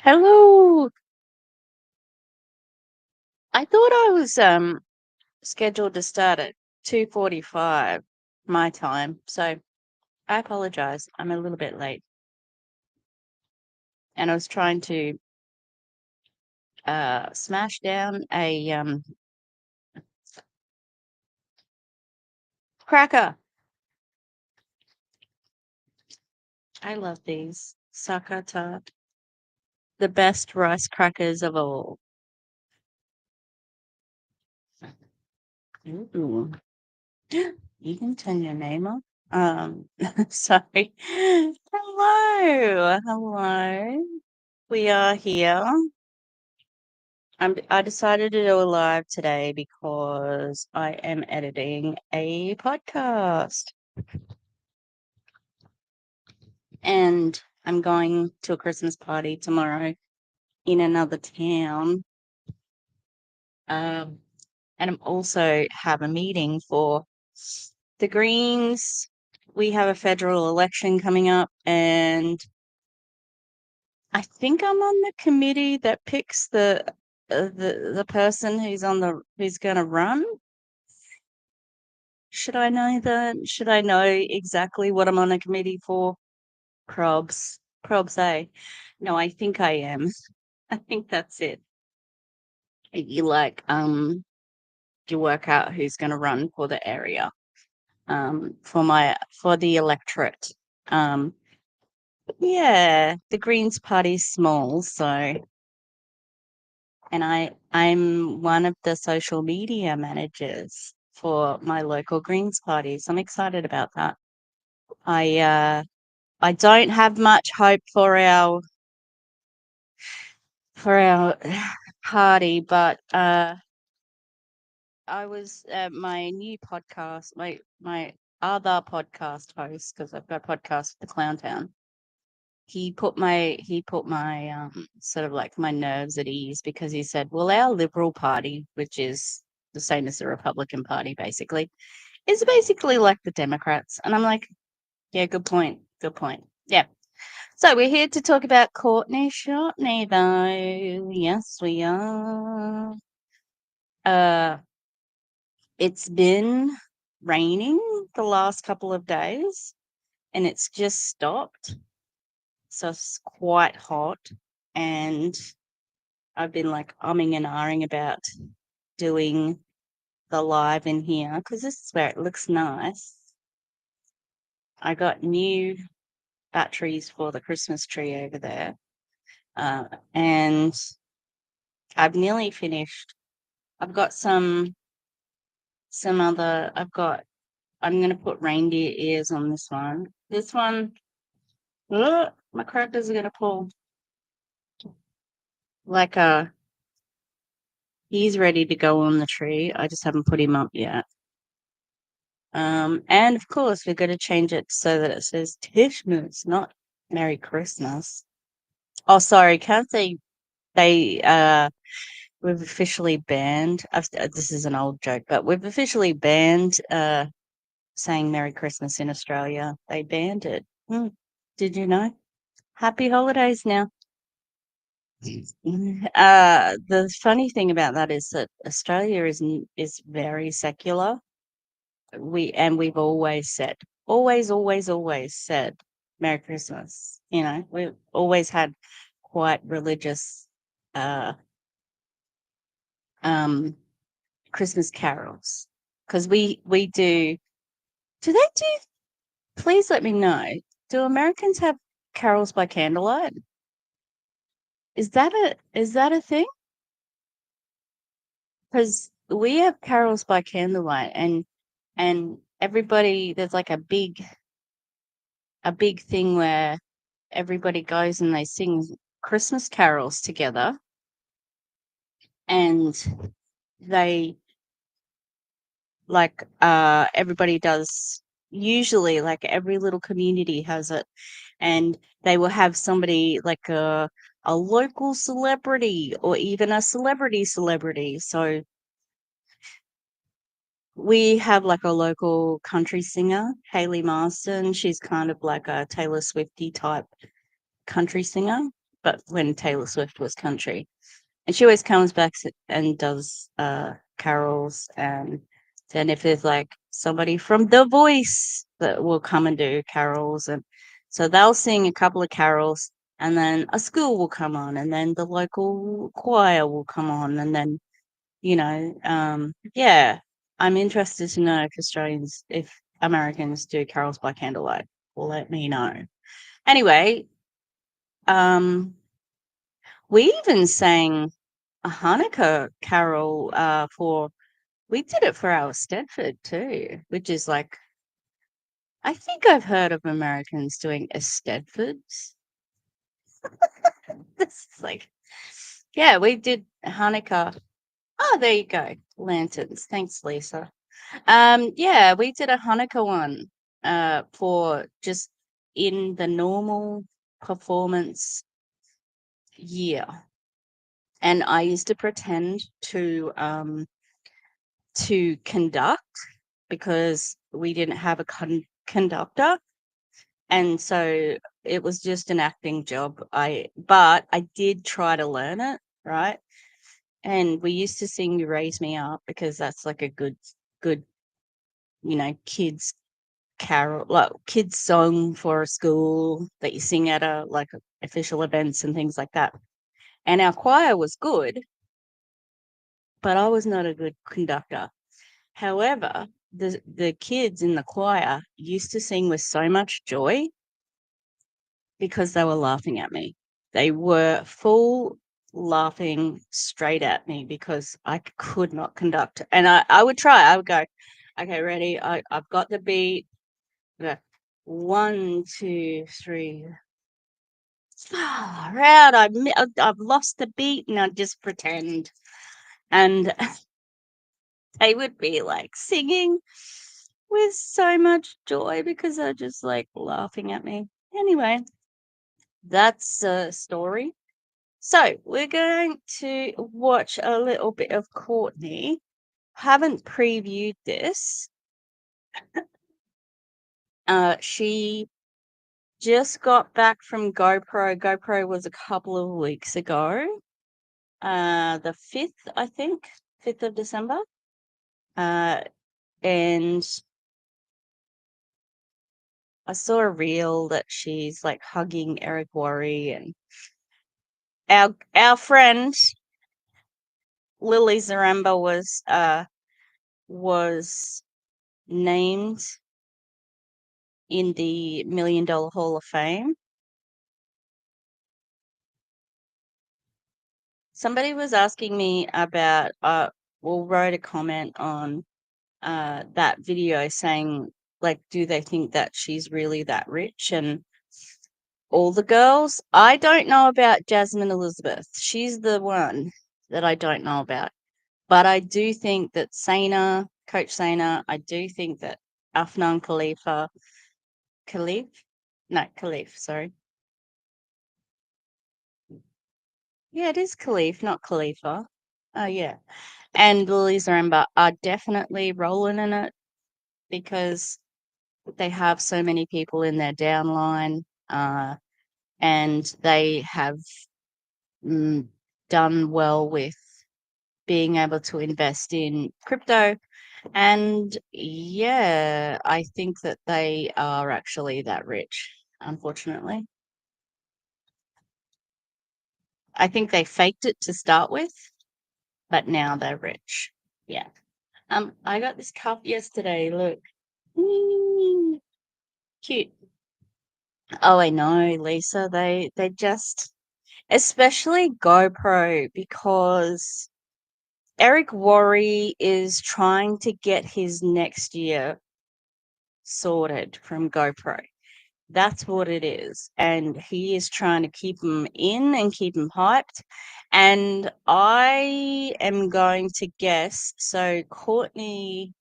Hello. I thought I was scheduled to start at 2:45 my time, so I apologize. I'm a little bit late, and I was trying to smash down a cracker. I love these sakata, the best rice crackers of all. Ooh. You can turn your name off. Sorry. Hello. We are here. I decided to do a live today because I am editing a podcast and I'm going to a Christmas party tomorrow in another town. And I'm also have a meeting for the Greens. We have a federal election coming up, and I think I'm on the committee that picks the person who's going to run. Should I know that? Should I know exactly what I'm on a committee for? Probs. Probs, eh? No, I think I am. I think that's it. You you work out who's gonna run for the area, for the electorate. Um, yeah, the Greens party's small, so and I'm one of the social media managers for my local Greens party, so I'm excited about that. I I don't have much hope for our party, but I was my new podcast, my other podcast host, because I've got a podcast with the Clown Town. He put my sort of like my nerves at ease because he said, "Well, our Liberal Party, which is the same as the Republican Party, basically, is basically like the Democrats," and I'm like, "Yeah, good point, good point, yeah." So we're here to talk about Courtney Shortney, though. Yes, we are. Uh, it's been raining the last couple of days, and it's just stopped. So it's quite hot, and I've been like umming and ahhing about doing the live in here because this is where it looks nice. I got new batteries for the Christmas tree over there, and I've nearly finished. I've got some other. I'm gonna put reindeer ears on this one. This one, my crackers are gonna pull like he's ready to go on the tree. I just haven't put him up yet. And of course we're gonna change it so that it says Tishmas, not Merry Christmas. Oh, sorry, can't they we've officially banned. This is an old joke, but we've officially banned saying Merry Christmas in Australia. They banned it. Did you know? Happy holidays now. The funny thing about that is that Australia is very secular. We've always said, always said, Merry Christmas. You know, we've always had quite religious uh um Christmas carols because we do. Do they do? Please let me know. Do Americans have carols by candlelight? Is that a thing? Because we have carols by candlelight, and everybody there's like a big thing where everybody goes and they sing Christmas carols together, and they everybody does. Usually, like every little community has it, and they will have somebody like a local celebrity or even a celebrity. So we have like a local country singer, Hayley Marston. She's kind of like a Taylor Swifty type country singer. but when Taylor Swift was country. And she always comes back and does carols. And then if there's like somebody from The Voice that will come and do carols, and so they'll sing a couple of carols, and then a school will come on, and then the local choir will come on, and then yeah, I'm interested to know if Americans do carols by candlelight. Let me know. Anyway, um, we even sang a Hanukkah carol we did it for our Stedford too, which is like, I think I've heard of Americans doing a Stedfords. This is like, yeah, we did Hanukkah. Oh, there you go. Lanterns. Thanks, Lisa. Yeah, we did a Hanukkah one for just in the normal performance year. And I used to pretend to conduct because we didn't have a conductor, and so it was just an acting job. But I did try to learn it, right? And we used to sing "You Raise Me Up" because that's like a good kids carol, like kids song for a school that you sing at like official events and things like that. And our choir was good, but I was not a good conductor. However, the kids in the choir used to sing with so much joy because they were laughing at me. They were full laughing straight at me because I could not conduct. And I would try. I would go, okay, ready. I've got the beat. Go, 1, 2, 3. Far out. I've lost the beat, and I'd just pretend. And they would be like singing with so much joy because they're just like laughing at me. Anyway, that's a story. So we're going to watch a little bit of Courtney. Haven't previewed this. She just got back from GoPro. GoPro was a couple of weeks ago. The 5th, I think, 5th of December. And I saw a reel that she's like hugging Eric Worre, and our friend Lily Zaremba was named in the $1 Million Hall of Fame. Somebody was asking me about wrote a comment on that video saying, like, do they think that she's really that rich? And all the girls, I don't know about Jasmine Elizabeth. She's the one that I don't know about. But I do think that Coach Saina, I do think that Afnan Khalif, sorry. Yeah, it is Khalif, not Khalifa. Oh, yeah. And Lily Zaremba are definitely rolling in it because they have so many people in their downline, and they have done well with being able to invest in crypto. And yeah, I think that they are actually that rich, unfortunately. I think they faked it to start with, but now they're rich. Yeah. I got this cup yesterday. Look. Cute. Oh, I know, Lisa. They just, especially GoPro, because Eric Worre is trying to get his next year sorted from GoPro. That's what it is. And he is trying to keep him in and keep him hyped. And I am going to guess, so Courtney,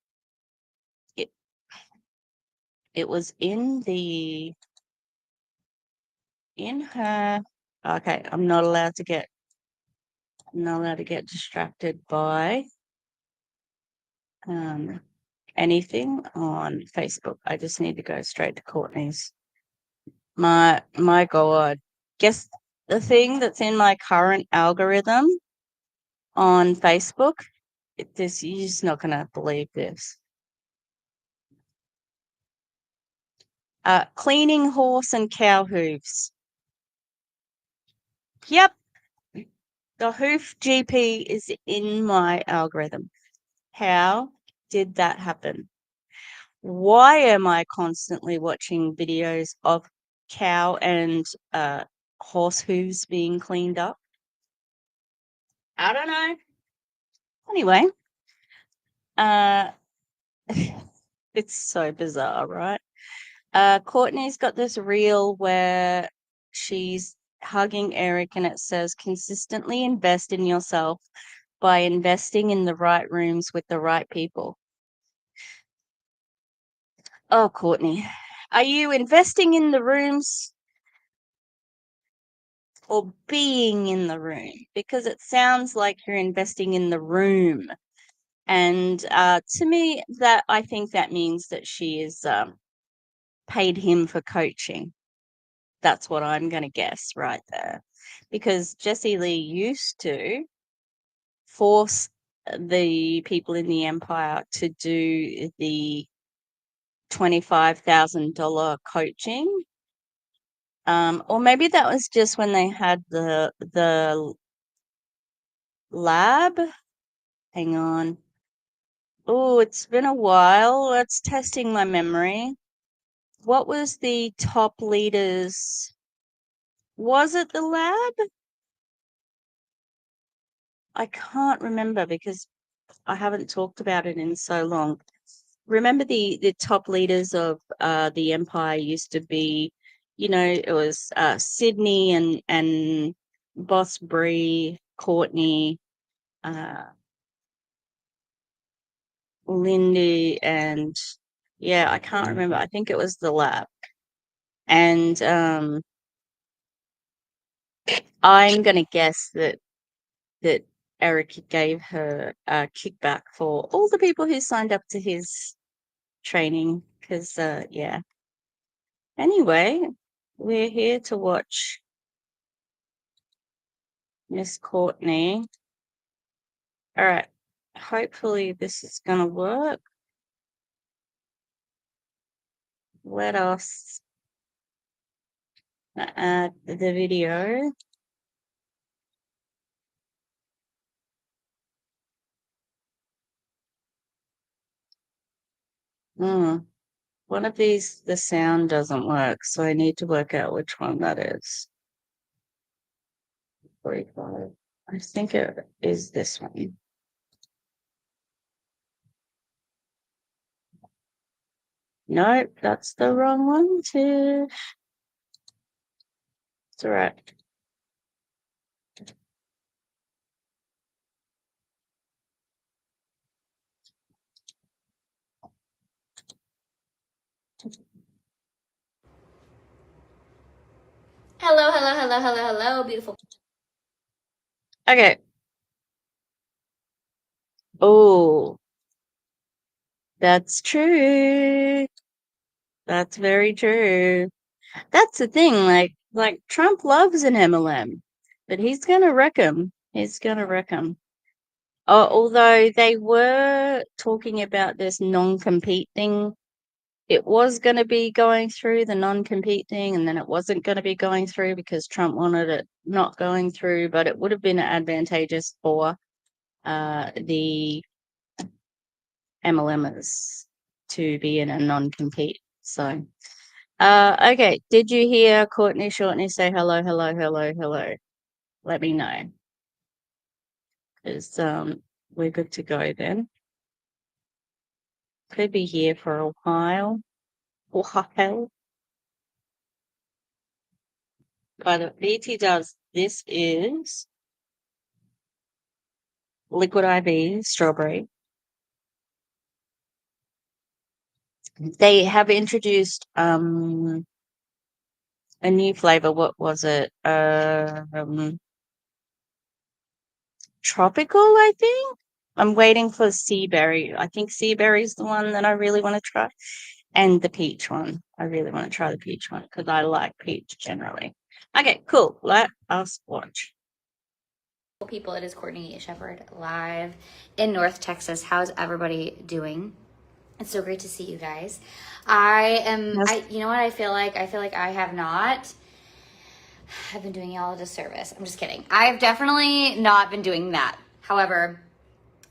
it was in her, okay, I'm not allowed to get distracted by anything on Facebook. I just need to go straight to Courtney's. My God. Guess the thing that's in my current algorithm on Facebook, you're just not going to believe this. Cleaning horse and cow hooves. Yep, the hoof GP is in my algorithm. How did that happen? Why am I constantly watching videos of cow and horse hooves being cleaned up? I don't know. Anyway, uh, it's so bizarre, right? Courtney's got this reel where she's hugging Eric and it says, consistently invest in yourself by investing in the right rooms with the right people. Oh, Courtney, are you investing in the rooms or being in the room? Because it sounds like you're investing in the room. And to me, that I think that means that she is paid him for coaching. That's what I'm going to guess right there. Because Jessie Lee used to force the people in the Empire to do the $25,000 coaching. Or maybe that was just when they had the lab. Hang on. Oh, it's been a while. That's testing my memory. What was the top leaders? Was it the lab? I can't remember because I haven't talked about it in so long. Remember the top leaders of the empire used to be, it was Sydney and Boss Bree, Courtney, uh, Lindy, and yeah, I can't remember. I think it was the lab. And I'm going to guess that Eric gave her a kickback for all the people who signed up to his training. Because, yeah. Anyway, we're here to watch Miss Courtney. All right. Hopefully this is going to work. Let us add the video. One of these, the sound doesn't work, so I need to work out which one that is. 45. I think it is this one. Nope, that's the wrong one, too. It's all right. Hello, hello, hello, hello, hello, beautiful. Okay. Oh, that's true. That's very true. That's the thing, like Trump loves an MLM, but he's gonna wreck him. He's gonna wreck him. Although they were talking about this non-compete thing, it was going to be going through the non-compete thing, and then it wasn't going to be going through because Trump wanted it not going through, but it would have been advantageous for the MLMers to be in a non-compete. So, okay, did you hear Courtney Shortney say hello, hello, hello, hello? Let me know, because we're good to go then. Could be here for a while. While. But BT does, this is liquid IV strawberry. They have introduced a new flavor. What was it? Tropical, I think. I'm waiting for sea berry. I think sea berry is the one that I really want to try, and the peach one. I really want to try the peach one because I like peach generally. Okay, cool. Let us watch. People, it is Courtney Shepherd live in North Texas. How's everybody doing? It's so great to see you guys. You know what I feel like? I feel like I have not. I've been doing y'all a disservice. I'm just kidding. I've definitely not been doing that. However,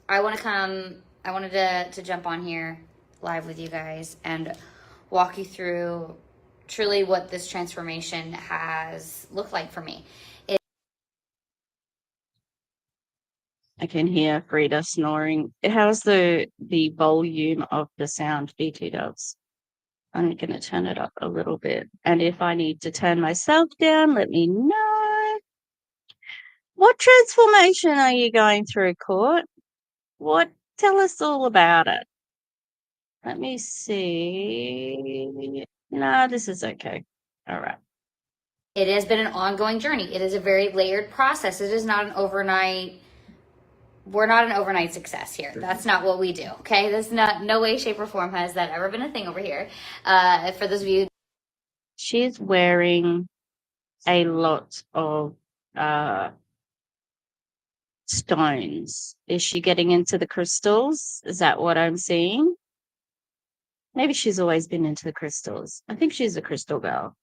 I wanted to jump on here live with you guys and walk you through truly what this transformation has looked like for me. I can hear Frida snoring. How's the volume of the sound, BT does? I'm going to turn it up a little bit. And if I need to turn myself down, let me know. What transformation are you going through, Court? Tell us all about it. Let me see. No, this is okay. All right. It has been an ongoing journey. It is a very layered process. It is not an overnight. We're not an overnight success here. That's not what we do. Okay, there's no way, shape, or form has that ever been a thing over here. For those of you, she's wearing a lot of stones. Is she getting into the crystals? Is that what I'm seeing? Maybe she's always been into the crystals. I think she's a crystal girl.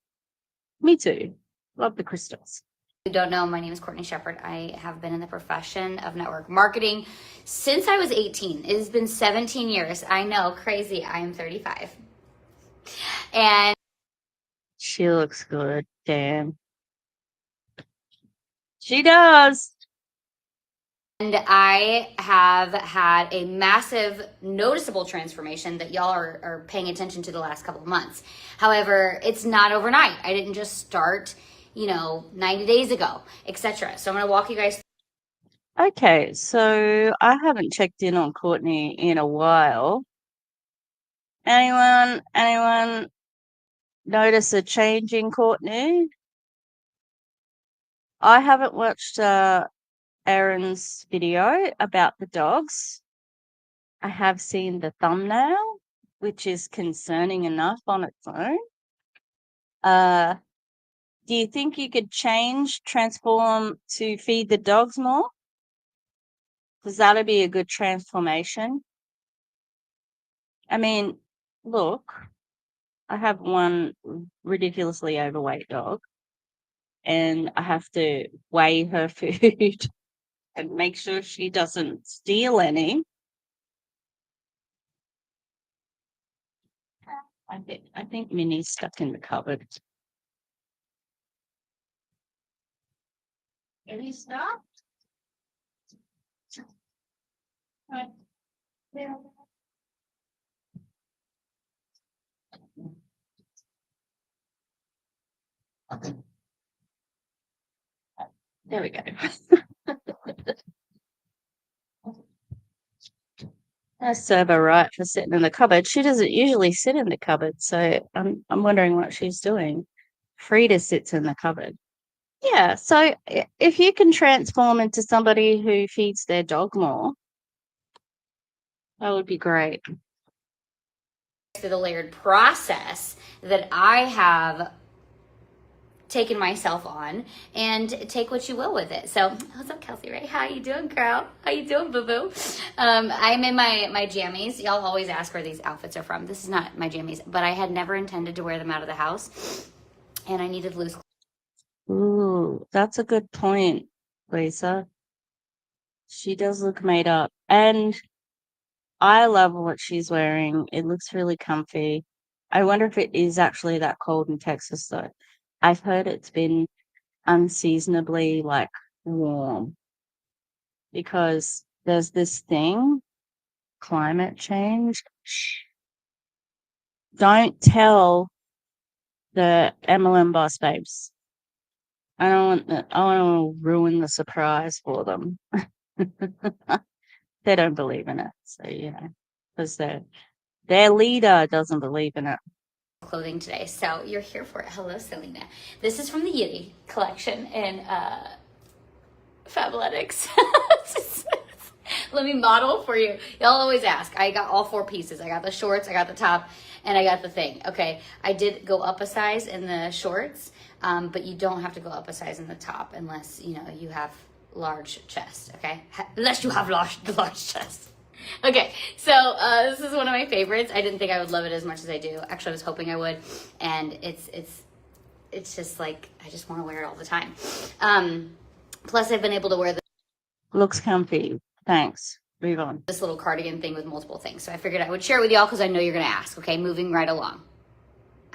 Me too. Love the crystals. If you don't know, my name is Courtney Shepherd. I have been in the profession of network marketing since I was 18. It has been 17 years. I know, crazy. I am 35. And she looks good. Damn. She does. And I have had a massive, noticeable transformation that y'all are paying attention to the last couple of months. However, it's not overnight. I didn't just start, 90 days ago, etc. So I'm going to walk you guys. Okay, so I haven't checked in on Courtney in a while. Anyone notice a change in Courtney? I haven't watched Erin's video about the dogs. I have seen the thumbnail, which is concerning enough on its own. Do you think you could transform to feed the dogs more? Because that'll be a good transformation. I mean, look, I have one ridiculously overweight dog, and I have to weigh her food and make sure she doesn't steal any. I think Minnie's stuck in the cupboard. Any stuff? Right. Yeah. Okay. There we go. I serve her right for sitting in the cupboard. She doesn't usually sit in the cupboard, so I'm wondering what she's doing. Frida sits in the cupboard. Yeah, so if you can transform into somebody who feeds their dog more, that would be great. Through the layered process that I have taken myself on, and take what you will with it. So what's up, Kelsey Ray? How you doing, girl? How you doing, boo-boo? I'm in my jammies. Y'all always ask where these outfits are from. This is not my jammies, but I had never intended to wear them out of the house, and I needed loose. Ooh, that's a good point, Lisa. She does look made up, and I love what she's wearing. It looks really comfy. I wonder if it is actually that cold in Texas, though. I've heard it's been unseasonably warm because there's this thing, climate change. Don't tell the MLM boss babes. I don't want to ruin the surprise for them. They don't believe in it, so because their leader doesn't believe in it. Clothing today, so you're here for it. Hello, Selena. This is from the Yitty collection in Fabletics. Let me model for you. Y'all always ask. I got all 4 pieces. I got the shorts, I got the top, and I got the thing. Okay, I did go up a size in the shorts. But you don't have to go up a size in the top unless, you know, you have large chest, okay? Unless you have the large chest. Okay, so this is one of my favorites. I didn't think I would love it as much as I do. Actually, I was hoping I would, and it's just like I just want to wear it all the time. Plus, I've been able to wear Looks comfy. Thanks. Move on. this little cardigan thing with multiple things. So I figured I would share it with y'all because I know you're gonna ask. Okay, moving right along.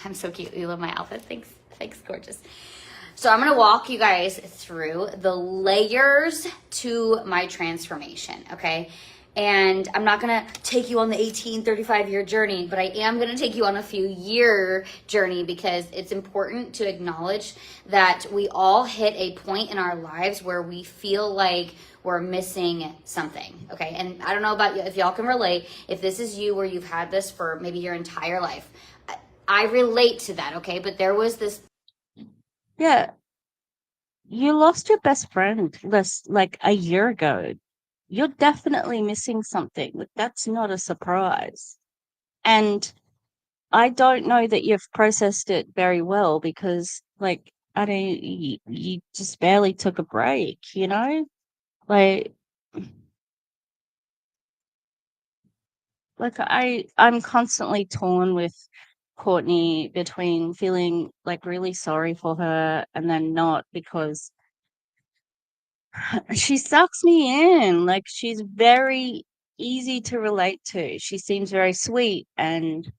I'm so cute. You love my outfit. Thanks, gorgeous. So I'm gonna walk you guys through the layers to my transformation. Okay. And I'm not going to take you on the 35 year journey, but I am going to take you on a few year journey because it's important to acknowledge that we all hit a point in our lives where we feel like we're missing something. Okay. And I don't know about you, if y'all can relate, if this is you where you've had this for maybe your entire life. I relate to that. Okay. But there was this. Yeah. You lost your best friend like a year ago. You're definitely missing something. Like, that's not a surprise. And I don't know that you've processed it very well because, like, I don't, you just barely took a break, you know? Like, I'm constantly torn with Courtney between feeling like really sorry for her and then not because she sucks me in. Like, she's very easy to relate to. She seems very sweet and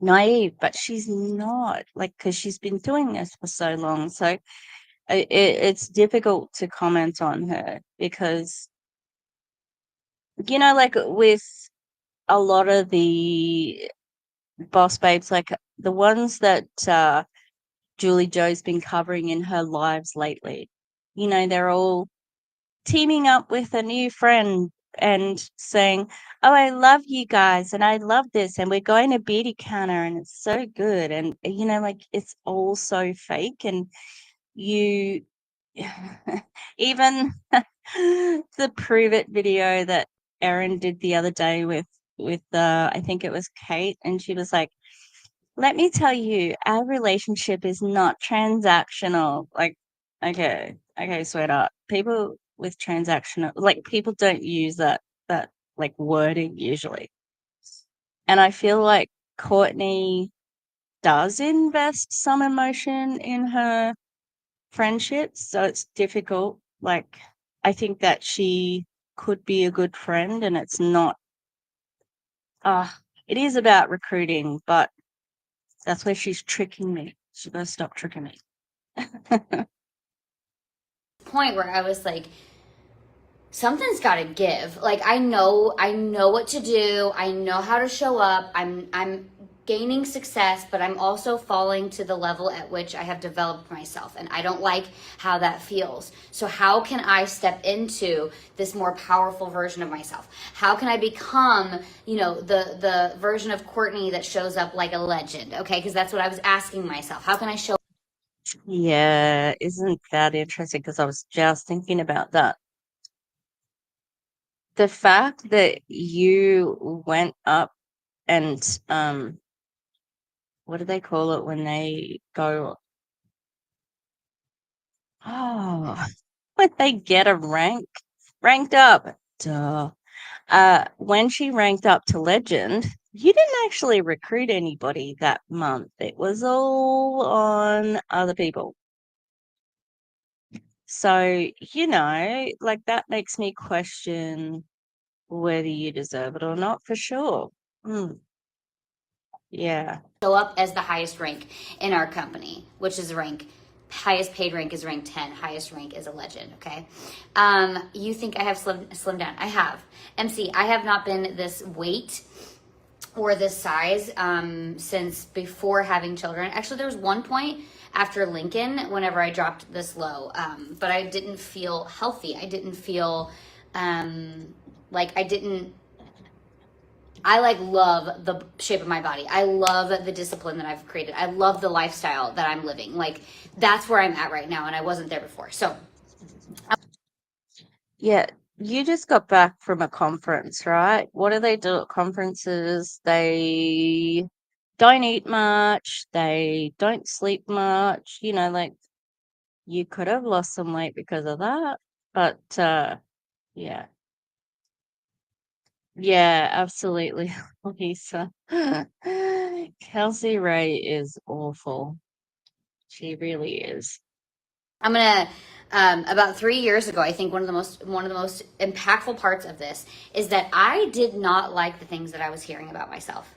naive, but she's not, like, because she's been doing this for so long. So it's difficult to comment on her because, you know, like with a lot of the boss babes, like the ones that Julie Joe's been covering in her lives lately, you know, they're all teaming up with a new friend and saying, "Oh, I love you guys and I love this and we're going to beauty counter and it's so good." And you know, like it's all so fake and you even the prove it video that Erin did the other day with I think it was Kate, and she was like, "Let me tell you, our relationship is not transactional." Like, okay, sweetheart. People with transactional, like, people don't use that like wording usually. And I feel like Courtney does invest some emotion in her friendships, so it's difficult. Like, I think that she could be a good friend, and it's not. It is about recruiting, but that's where she's tricking me. She better stop tricking me. Point where I was like, something's got to give. Like I know what to do. I know how to show up. I'm gaining success, but I'm also falling to the level at which I have developed myself, and I don't like how that feels. So how can I step into this more powerful version of myself? How can I become, you know, the version of Courtney that shows up like a legend? Okay, because that's what I was asking myself. How can I show? Yeah, isn't that interesting? Because I was just thinking about that. The fact that you went up and what do they call it when they go, oh, when they get a ranked up. Duh. When she ranked up to legend, you didn't actually recruit anybody that month. It was all on other people. So, you know, like that makes me question whether you deserve it or not for sure. Yeah. Show up as the highest rank in our company, which is rank highest paid rank is rank 10, highest rank is a legend. Okay. You think I have slimmed down? I have. MC, I have not been this weight or this size since before having children. Actually, there was one point after Lincoln whenever I dropped this low, but I didn't feel healthy. I didn't feel like I like love the shape of my body. I love the discipline that I've created. I love the lifestyle that I'm living. Like that's where I'm at right now, and I wasn't there before. So Yeah, you just got back from a conference, right? What do they do at conferences? They don't eat much, they don't sleep much, like you could have lost some weight because of that. But yeah. Yeah, absolutely, Lisa. Kelsey Ray is awful. She really is. I'm gonna about 3 years ago, I think one of the most impactful parts of this is that I did not like the things that I was hearing about myself.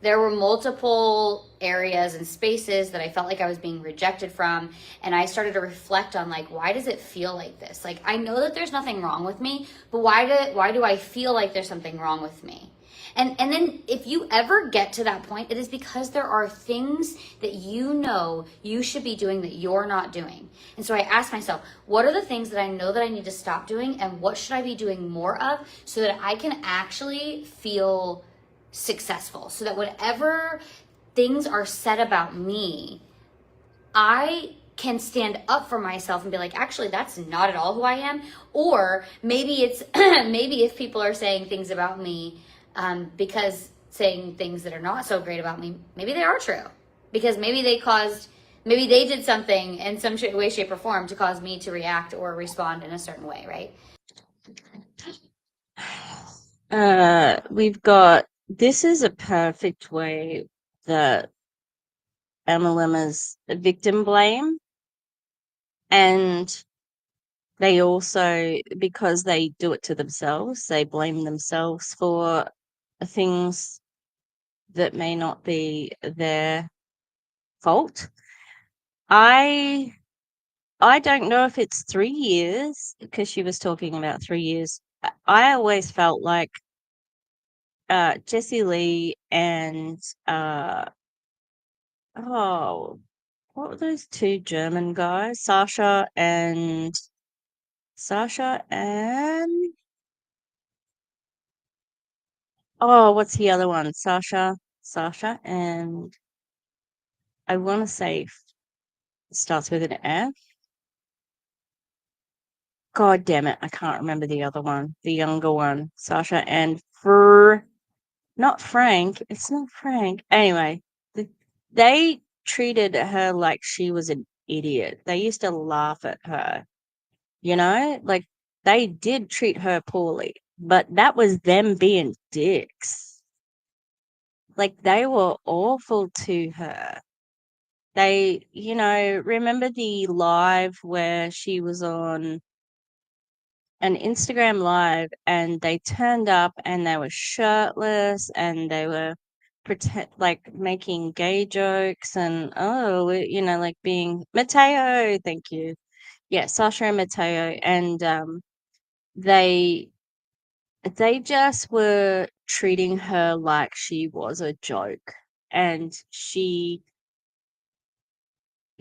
There were multiple areas and spaces that I felt like I was being rejected from, and I started to reflect on, like, why does it feel like this? Like, I know that there's nothing wrong with me, but why do I feel like there's something wrong with me? And then if you ever get to that point, it is because there are things that you know you should be doing that you're not doing. And so I asked myself, what are the things that I know that I need to stop doing, and what should I be doing more of so that I can actually feel successful, so that whatever things are said about me, I can stand up for myself and be like, actually, that's not at all who I am. Or maybe it's maybe if people are saying things about me, because saying things that are not so great about me, maybe they are true, because maybe they did something in some way, shape, or form to cause me to react or respond in a certain way, right? We've got, this is a perfect way that MLMers victim blame, and they also, because they do it to themselves, they blame themselves for things that may not be their fault. I don't know if it's 3 years, because she was talking about 3 years. I always felt like Jessie Lee and oh, what were those two German guys? Sasha and oh, what's the other one? Sasha and I want to say it starts with an F. God damn it, I can't remember the other one, the younger one. Sasha and not Frank. It's not Frank. Anyway, they treated her like she was an idiot. They used to laugh at her, like they did treat her poorly, but that was them being dicks. Like they were awful to her. They, remember the live where she was on an Instagram live and they turned up and they were shirtless and they were making gay jokes and like being Mateo, thank you. Yeah, Sasha and Mateo, and they they just were treating her like she was a joke, and she,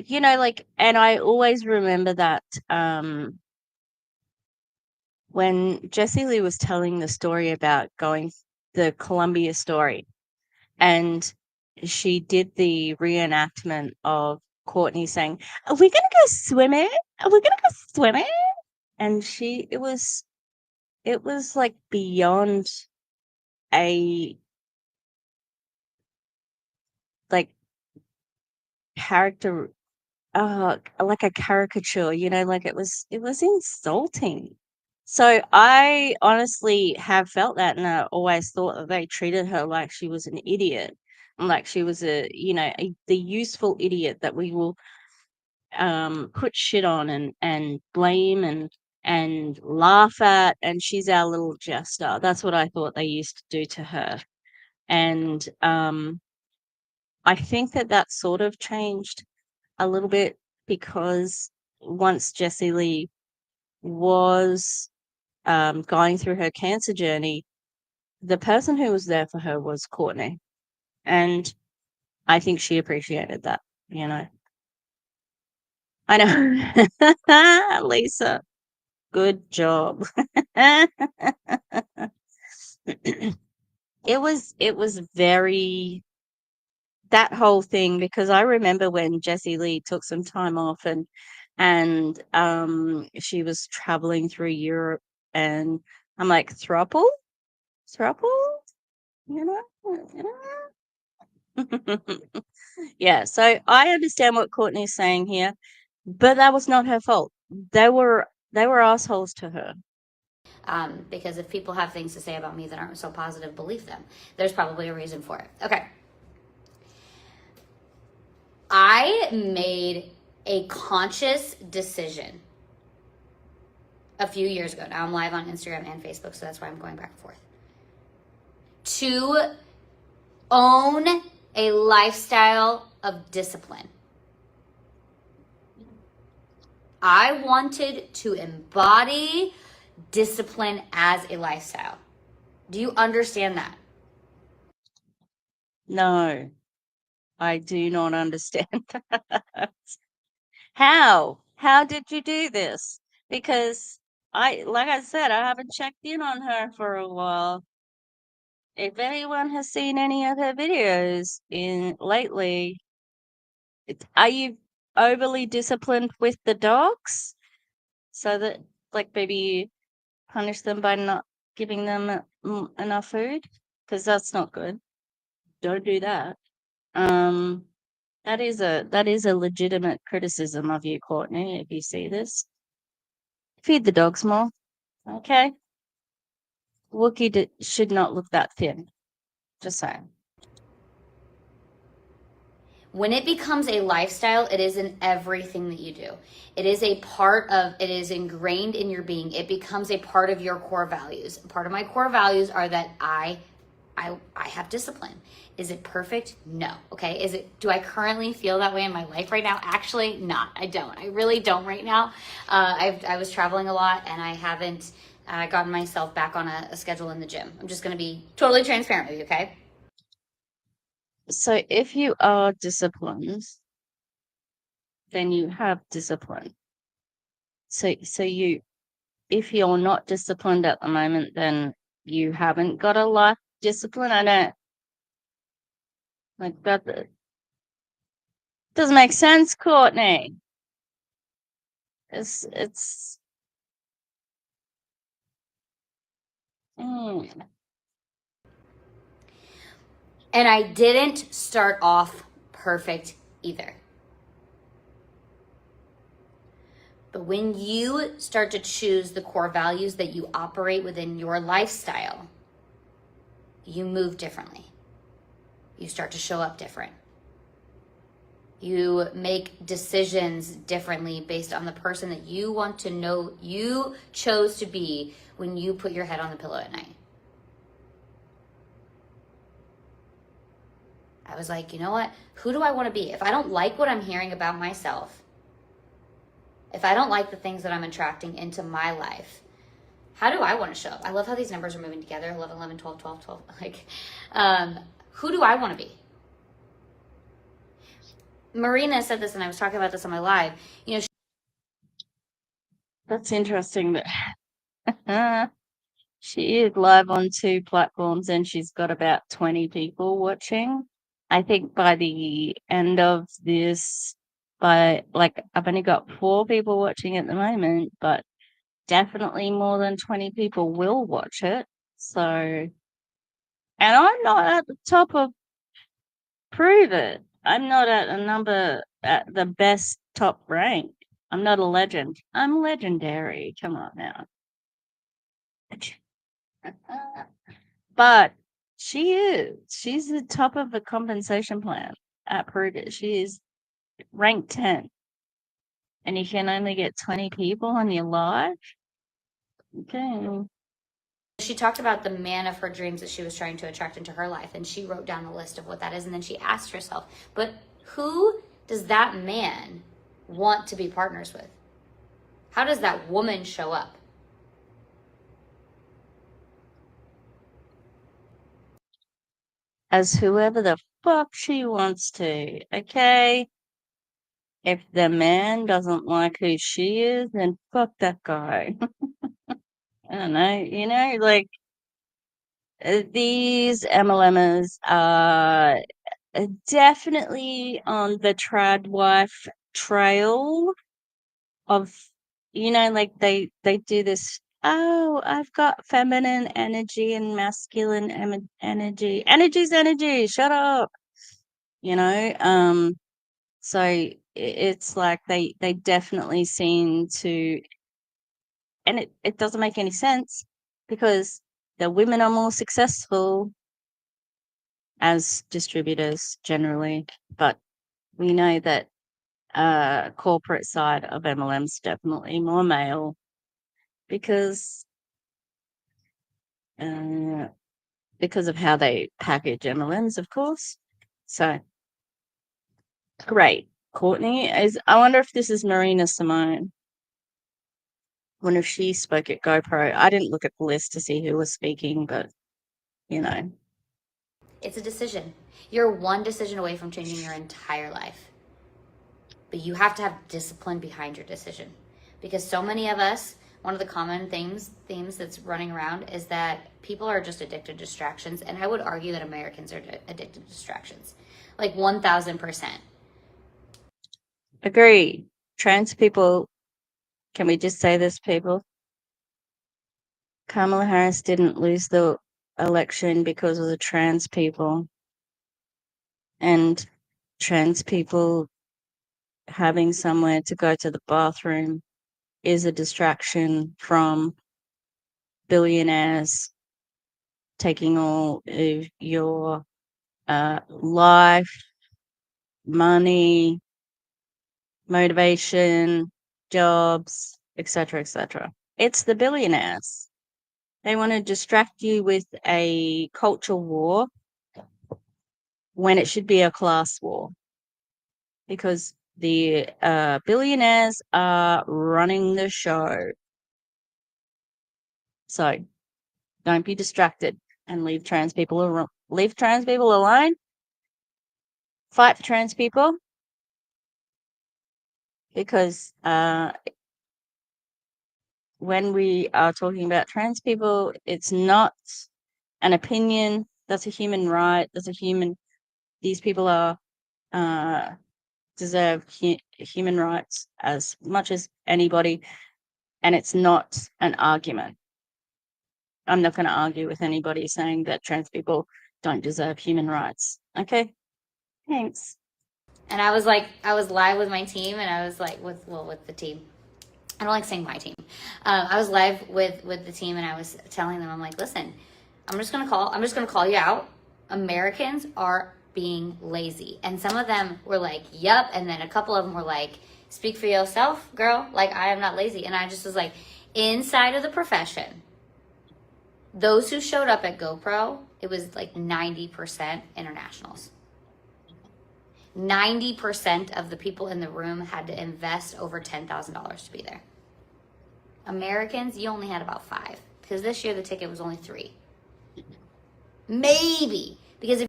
and I always remember that when Jessie Lee was telling the story about going, the Columbia story, and she did the reenactment of Courtney saying, "Are we gonna go swimming? Are we gonna go swimming?" And it was like beyond a like character, like a caricature, like it was insulting. So I honestly have felt that, and I always thought that they treated her like she was an idiot, and like she was the useful idiot that we will put shit on and blame and laugh at, and she's our little jester. That's what I thought they used to do to her. And I think that sort of changed a little bit, because once Jessie Lee was going through her cancer journey, the person who was there for her was Courtney. And I think she appreciated that, you know. I know. Lisa, good job. It was very, that whole thing, because I remember when Jessie Lee took some time off and she was traveling through Europe, and I'm like, throuple? You know? Yeah, so I understand what Courtney's saying here, but that was not her fault. They were assholes to her. Because if people have things to say about me that aren't so positive, believe them. There's probably a reason for it. Okay. I made a conscious decision a few years ago. Now I'm live on Instagram and Facebook, so that's why I'm going back and forth. To own a lifestyle of discipline. I wanted to embody discipline as a lifestyle. Do you understand that? No, I do not understand that. How? How did you do this? Because like I said, I haven't checked in on her for a while. If anyone has seen any of her videos in lately, are you overly disciplined with the dogs? So that, like, maybe punish them by not giving them enough food? Because that's not good. Don't do that. That is a legitimate criticism of you, Courtney, if you see this. Feed the dogs more, okay? Wookie should not look that thin. Just saying. When it becomes a lifestyle, it is in everything that you do. It is a part of, it is ingrained in your being. It becomes a part of your core values. Part of my core values are that I have discipline. Is it perfect? No. Okay. Do I currently feel that way in my life right now? Actually, not. I don't. I really don't right now. I was traveling a lot and I haven't gotten myself back on a schedule in the gym. I'm just going to be totally transparent with you. Okay. So if you are disciplined, then you have discipline. So if you're not disciplined at the moment, then you haven't got a life discipline. I don't like that. Doesn't make sense, Courtney. It's mm. And I didn't start off perfect either. But when you start to choose the core values that you operate within your lifestyle, you move differently. You start to show up different. You make decisions differently based on the person that you want to know you chose to be when you put your head on the pillow at night. I was like, you know what? Who do I want to be? If I don't like what I'm hearing about myself, if I don't like the things that I'm attracting into my life, how do I want to show up? I love how these numbers are moving together, 11, 11, 12, 12, 12. Like, who do I want to be? Marina said this, and I was talking about this on my live. You know, That's interesting that she is live on 2 platforms and she's got about 20 people watching. I think by the end of this, I've only got 4 people watching at the moment, but definitely more than 20 people will watch it. So, and I'm not at the top of prove it. I'm not at the best top rank. I'm not a legend. I'm legendary. Come on now. But she is. She's the top of the compensation plan at Prove It. She is ranked 10. And you can only get 20 people on your live? Okay. she talked about the man of her dreams that she was trying to attract into her life, and she wrote down a list of what that is, and then she asked herself, but who does that man want to be partners with? How does that woman show up? As whoever the fuck she wants to, okay? If the man doesn't like who she is, then fuck that guy. I don't know, like these MLMers are definitely on the trad wife trail of, like they do this oh, I've got feminine energy and masculine energy. Energy's energy. Shut up. You know, so it's like they definitely seem to, and it doesn't make any sense because the women are more successful as distributors generally, but we know that corporate side of MLM's definitely more male because uh, because of how they package MLMs, of course. So great. Courtney is. I wonder if this is Marina Simone. Wonder if she spoke at GoPro. I didn't look at the list to see who was speaking, but you know. It's a decision. You're one decision away from changing your entire life. But you have to have discipline behind your decision. Because so many of us, one of the common themes that's running around is that people are just addicted to distractions. And I would argue that Americans are addicted to distractions. Like 1000%. Agreed. Trans people, can we just say this, people? Kamala Harris didn't lose the election because of the trans people. And trans people having somewhere to go to the bathroom is a distraction from billionaires taking all of your life, money, motivation, jobs, etc., etc. It's the billionaires. They want to distract you with a culture war when it should be a class war because the billionaires are running the show. So don't be distracted and leave trans people alone. Fight for trans people because when we are talking about trans people, it's not an opinion. That's a human right. These people are deserve human rights as much as anybody, and it's not an argument. I'm not going to argue with anybody saying that trans people don't deserve human rights. Okay, thanks. And I was live with my team, and I was like, with the team. I don't like saying my team. I was live with the team, and I was telling them, I'm like, listen, I'm just gonna call you out. Americans are being lazy, and some of them were like, "Yup," and then a couple of them were like, "Speak for yourself, girl. Like, I am not lazy." And I just was like, inside of the profession, those who showed up at GoPro, it was like 90% internationals. 90% of the people in the room had to invest over $10,000 to be there. Americans, you only had about 5 because this year the ticket was only 3. Maybe because if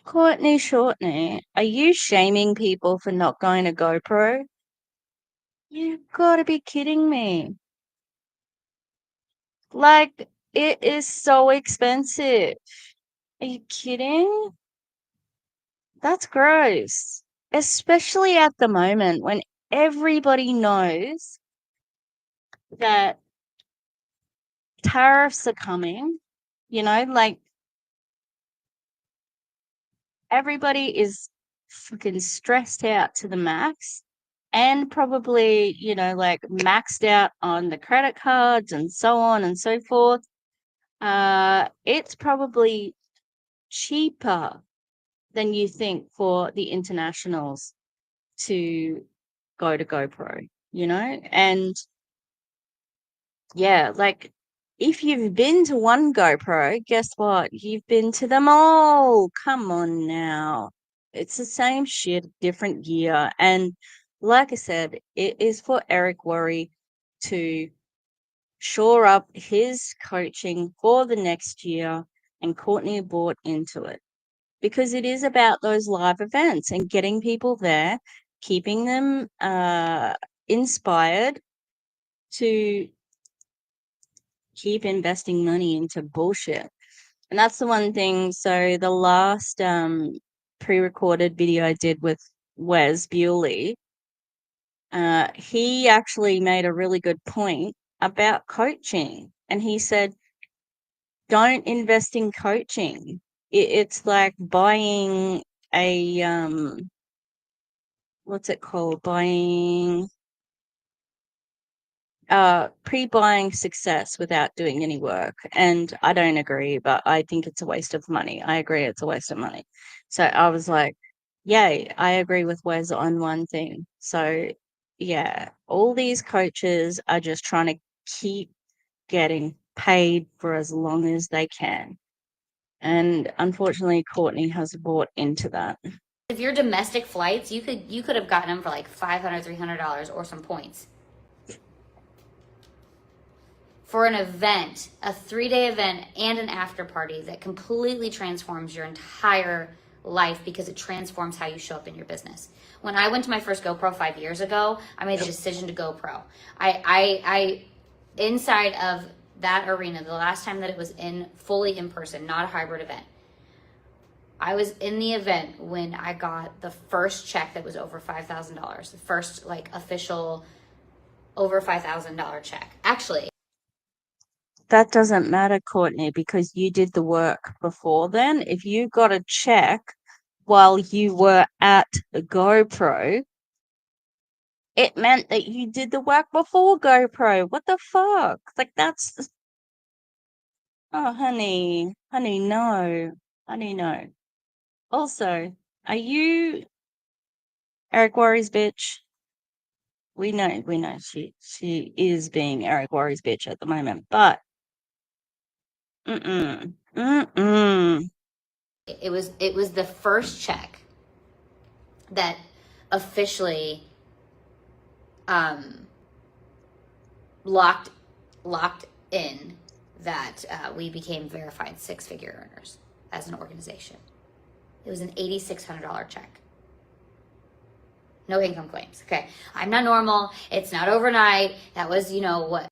Courtney Shortney, are you shaming people for not going to GoPro? You've got to be kidding me. Like, it is so expensive. Are you kidding? That's gross. Especially at the moment when everybody knows that tariffs are coming, like everybody is fucking stressed out to the max and probably, like maxed out on the credit cards and so on and so forth. It's probably cheaper than you think for the internationals to go to GoPro, and yeah, like if you've been to one GoPro, guess what? You've been to them all. Come on now. It's the same shit, different gear. And like I said, it is for Eric Worre to shore up his coaching for the next year, and Courtney bought into it because it is about those live events and getting people there, keeping them inspired to keep investing money into bullshit. And that's the one thing. So the last pre-recorded video I did with Wes Bewley, he actually made a really good point about coaching. And he said, don't invest in coaching. It's like buying a, what's it called? Pre-buying success without doing any work. And I don't agree, but I think it's a waste of money. I agree it's a waste of money. So I was like, yay, I agree with Wes on one thing. So yeah, all these coaches are just trying to keep getting paid for as long as they can. And unfortunately, Courtney has bought into that. If you're domestic flights, you could have gotten them for like $500, $300 or some points. For an event, a 3-day event and an after party that completely transforms your entire life because it transforms how you show up in your business. When I went to my first GoPro 5 years ago, I made the decision to GoPro. I inside of that arena, the last time that it was fully in person, not a hybrid event, I was in the event when I got the first check that was over $5,000, the first like official over $5,000 check. Actually, that doesn't matter, Courtney, because you did the work before then. If you got a check while you were at the GoPro, it meant that you did the work before GoPro. What the fuck? Like, that's. Oh, honey. Honey, no. Honey, no. Also, are you Eric Worry's bitch? We know she is being Eric Worry's bitch at the moment, but mm-mm. Mm-mm. it was the first check that officially locked in that we became verified 6-figure earners as an organization. It was an $8,600 check. No income claims. Okay, I'm not normal. It's not overnight. That was, what?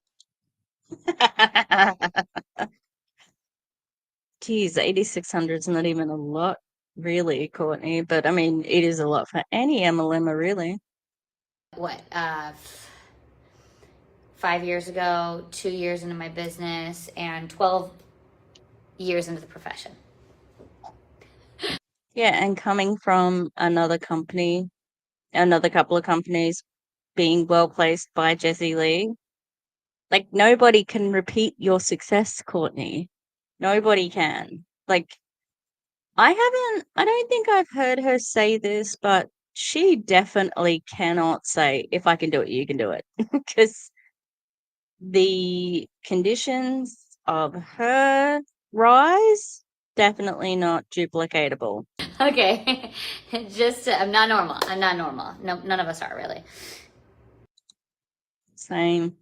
Geez, 8,600 is not even a lot, really, Courtney. But I mean, it is a lot for any MLMer, really. What? 5 years ago, 2 years into my business, and 12 years into the profession. Yeah, and coming from another company, another couple of companies being well placed by Jessie Lee, like nobody can repeat your success, Courtney. Nobody can. Like, I don't think I've heard her say this, but she definitely cannot say, if I can do it, you can do it. Because the conditions of her rise, definitely not duplicatable. Okay, just I'm not normal. I'm not normal. No, none of us are really. Same.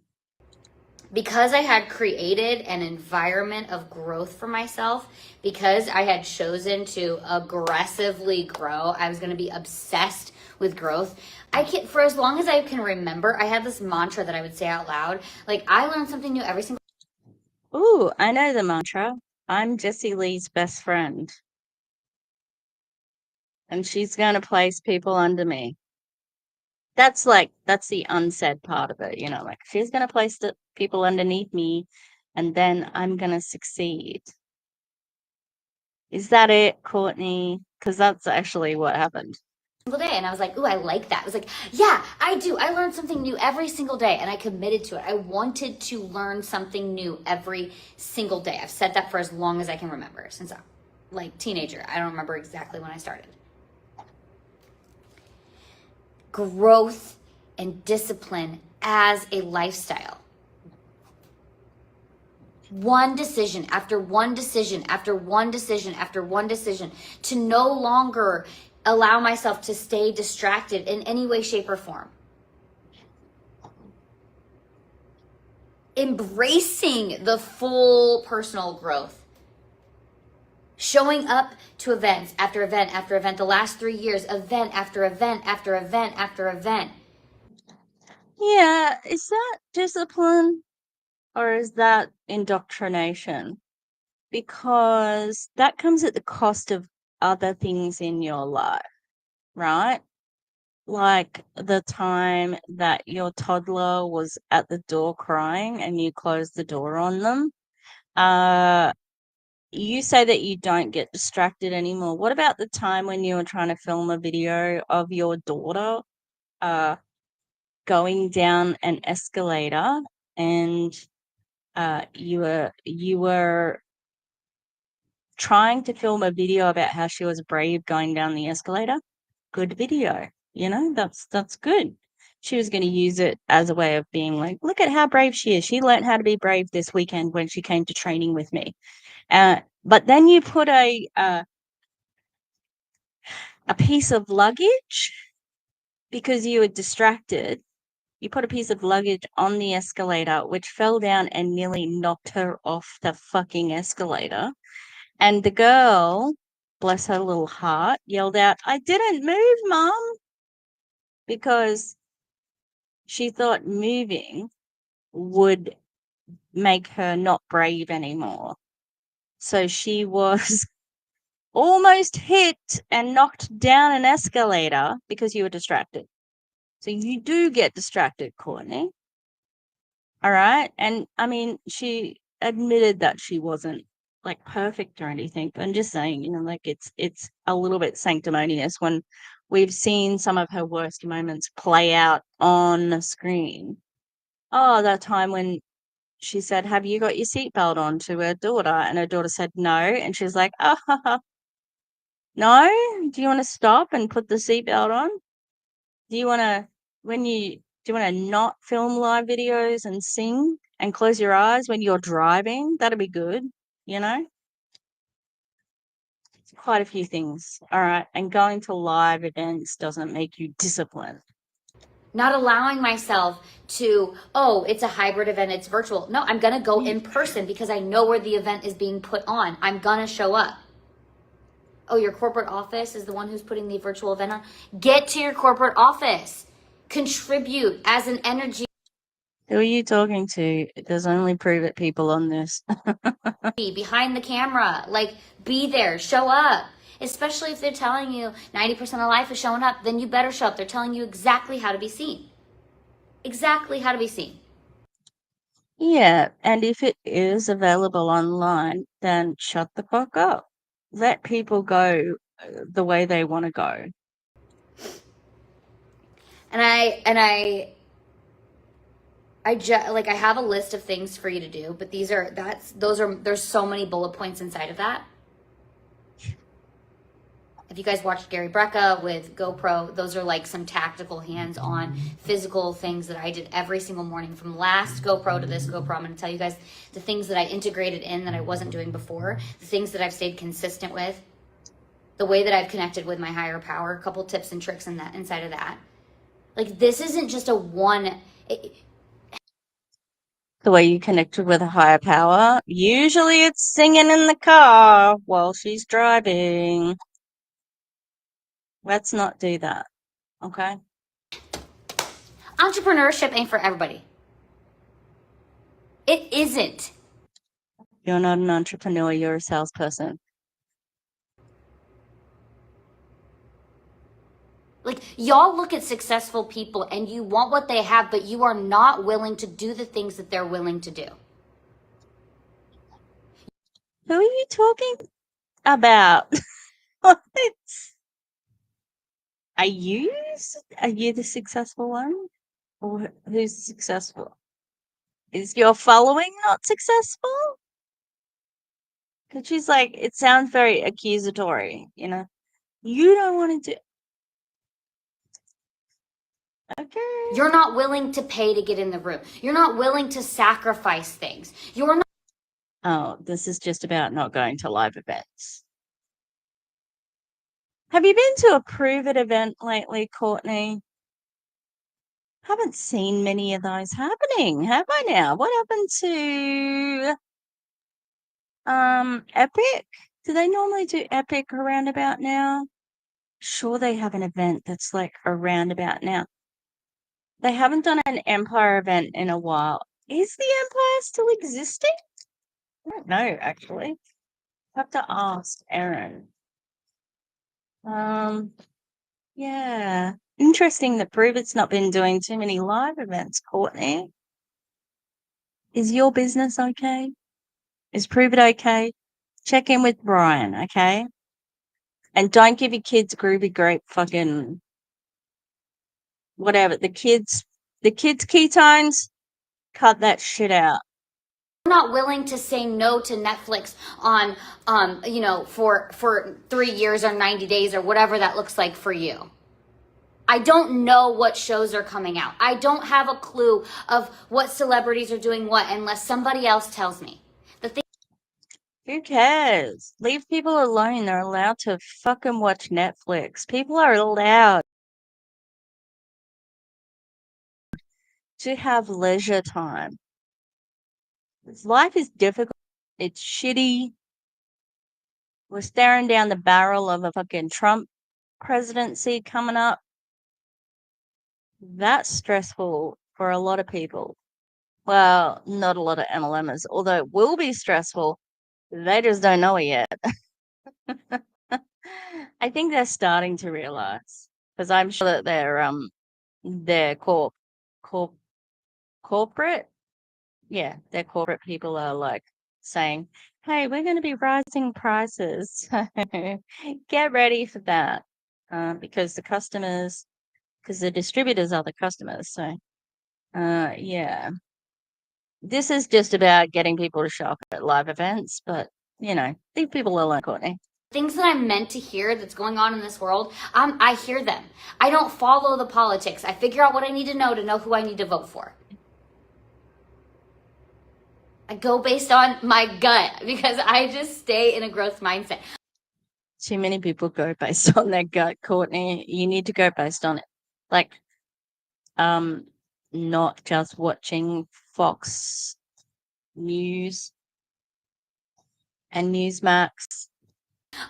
Because I had created an environment of growth for myself, because I had chosen to aggressively grow, I was going to be obsessed with growth. For as long as I can remember, I had this mantra that I would say out loud. Like, I learned something new every single. Ooh, I know the mantra. I'm Jessie Lee's best friend. And she's going to place people under me. That's the unsaid part of it, like she's going to place the people underneath me and then I'm going to succeed. Is that it, Courtney? Because that's actually what happened. Day, and I was like, ooh, I like that. I was like, yeah, I do. I learned something new every single day, and I committed to it. I wanted to learn something new every single day. I've said that for as long as I can remember, since I'm like teenager. I don't remember exactly when I started. Growth and discipline as a lifestyle. One decision after one decision after one decision after one decision, to no longer allow myself to stay distracted in any way, shape, or form. Embracing the full personal growth. Showing up to events after event after event, the last 3 years, event after event after event after event. Yeah, is that discipline or is that indoctrination? Because that comes at the cost of other things in your life, right? like the time that your toddler was at the door crying and you closed the door on them. You say that you don't get distracted anymore. What about the time when you were trying to film a video of your daughter going down an escalator and you were trying to film a video about how she was brave going down the escalator? Good video. That's good. She was going to use it as a way of being like, look at how brave she is. She learned how to be brave this weekend when she came to training with me. But then you put a piece of luggage because you were distracted. You put a piece of luggage on the escalator, which fell down and nearly knocked her off the fucking escalator. And the girl, bless her little heart, yelled out, "I didn't move, Mom," because she thought moving would make her not brave anymore. So she was almost hit and knocked down an escalator because you were distracted. So you do get distracted, Courtney. All right. And I mean, she admitted that she wasn't like perfect or anything, but I'm just saying, like it's a little bit sanctimonious when we've seen some of her worst moments play out on the screen. Oh, that time when she said, "Have you got your seatbelt on?" to her daughter, and her daughter said no, and she's like, "Oh, no? Do you want to stop and put the seatbelt on? Do you want to do you want to not film live videos and sing and close your eyes when you're driving? That'd be good, you know? Quite a few things. All right. And going to live events doesn't make you disciplined. Not allowing myself to, oh, it's a hybrid event, it's virtual. No, I'm going to go in person because I know where the event is being put on. I'm going to show up. Oh, your corporate office is the one who's putting the virtual event on. Get to your corporate office. Contribute as an energy. Who are you talking to? There's only private people on this. Behind the camera. Like, be there. Show up. Especially if they're telling you 90% of life is showing up, then you better show up. They're telling you exactly how to be seen. Exactly how to be seen. Yeah, and if it is available online, then shut the fuck up. Let people go the way they want to go. And I just like I have a list of things for you to do, but there's so many bullet points inside of that. If you guys watched Gary Brecka with GoPro, those are like some tactical hands-on physical things that I did every single morning from last GoPro to this GoPro. I'm going to tell you guys the things that I integrated in that I wasn't doing before, the things that I've stayed consistent with, the way that I've connected with my higher power, a couple tips and tricks in that inside of that. Like this isn't just a one The way you connected with a higher power. Usually it's singing in the car while she's driving. Let's not do that. Okay? entrepreneurship ain't for everybody. It isn't. You're not an entrepreneur, you're a salesperson. Like, y'all look at successful people and you want what they have, but you are not willing to do the things that they're willing to do. Who are you talking about? What? Are you the successful one? Or who's successful? Is your following not successful? Because she's like, it sounds very accusatory, You don't want to do. Okay. You're not willing to pay to get in the room. You're not willing to sacrifice things. You're not. Oh, this is just about not going to live events. Have you been to a Prove It event lately, Courtney? Haven't seen many of those happening, have I now? What happened to Epic? Do they normally do Epic around about now? Sure, they have an event that's like around about now. They haven't done an Empire event in a while. Is the Empire still existing? I don't know, actually. I have to ask Erin. Yeah. Interesting that Prove It's not been doing too many live events, Courtney. Is your business okay? Is Prove It okay? Check in with Brian, okay? And don't give your kids groovy grape fucking whatever. The kids ketones, cut that shit out. Not willing to say no to Netflix on for 3 years or 90 days or whatever that looks like for you. I don't know what shows are coming out. I don't have a clue of what celebrities are doing what unless somebody else tells me. Who cares? Leave people alone. They're allowed to fucking watch Netflix. People are allowed to have leisure time. Life is difficult. It's shitty. We're staring down the barrel of a fucking Trump presidency coming up. That's stressful for a lot of people. Well, not a lot of MLMers, although it will be stressful. They just don't know it yet. I think they're starting to realize, because I'm sure that their corporate, yeah, their corporate people are like saying, "Hey, we're going to be rising prices. Get ready for that," because the distributors are the customers. So, yeah, this is just about getting people to show up at live events, but leave people alone, Courtney. Things that I'm meant to hear that's going on in this world, I hear them. I don't follow the politics. I figure out what I need to know who I need to vote for. I go based on my gut because I just stay in a growth mindset. Too many people go based on their gut, Courtney. You need to go based on it. Like, not just watching Fox News and Newsmax.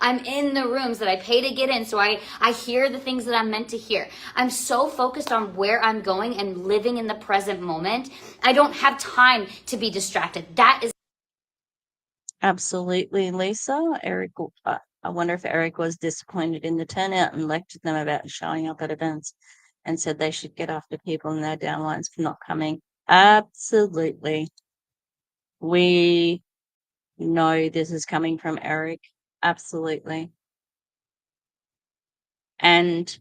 I'm in the rooms that I pay to get in, so I hear the things that I'm meant to hear. I'm so focused on where I'm going and living in the present moment. I don't have time to be distracted. That is absolutely, Lisa. Eric, I wonder if Eric was disappointed in the turnout and lectured them about showing up at events and said they should get after people in their downlines for not coming. Absolutely. We know this is coming from Eric. Absolutely. And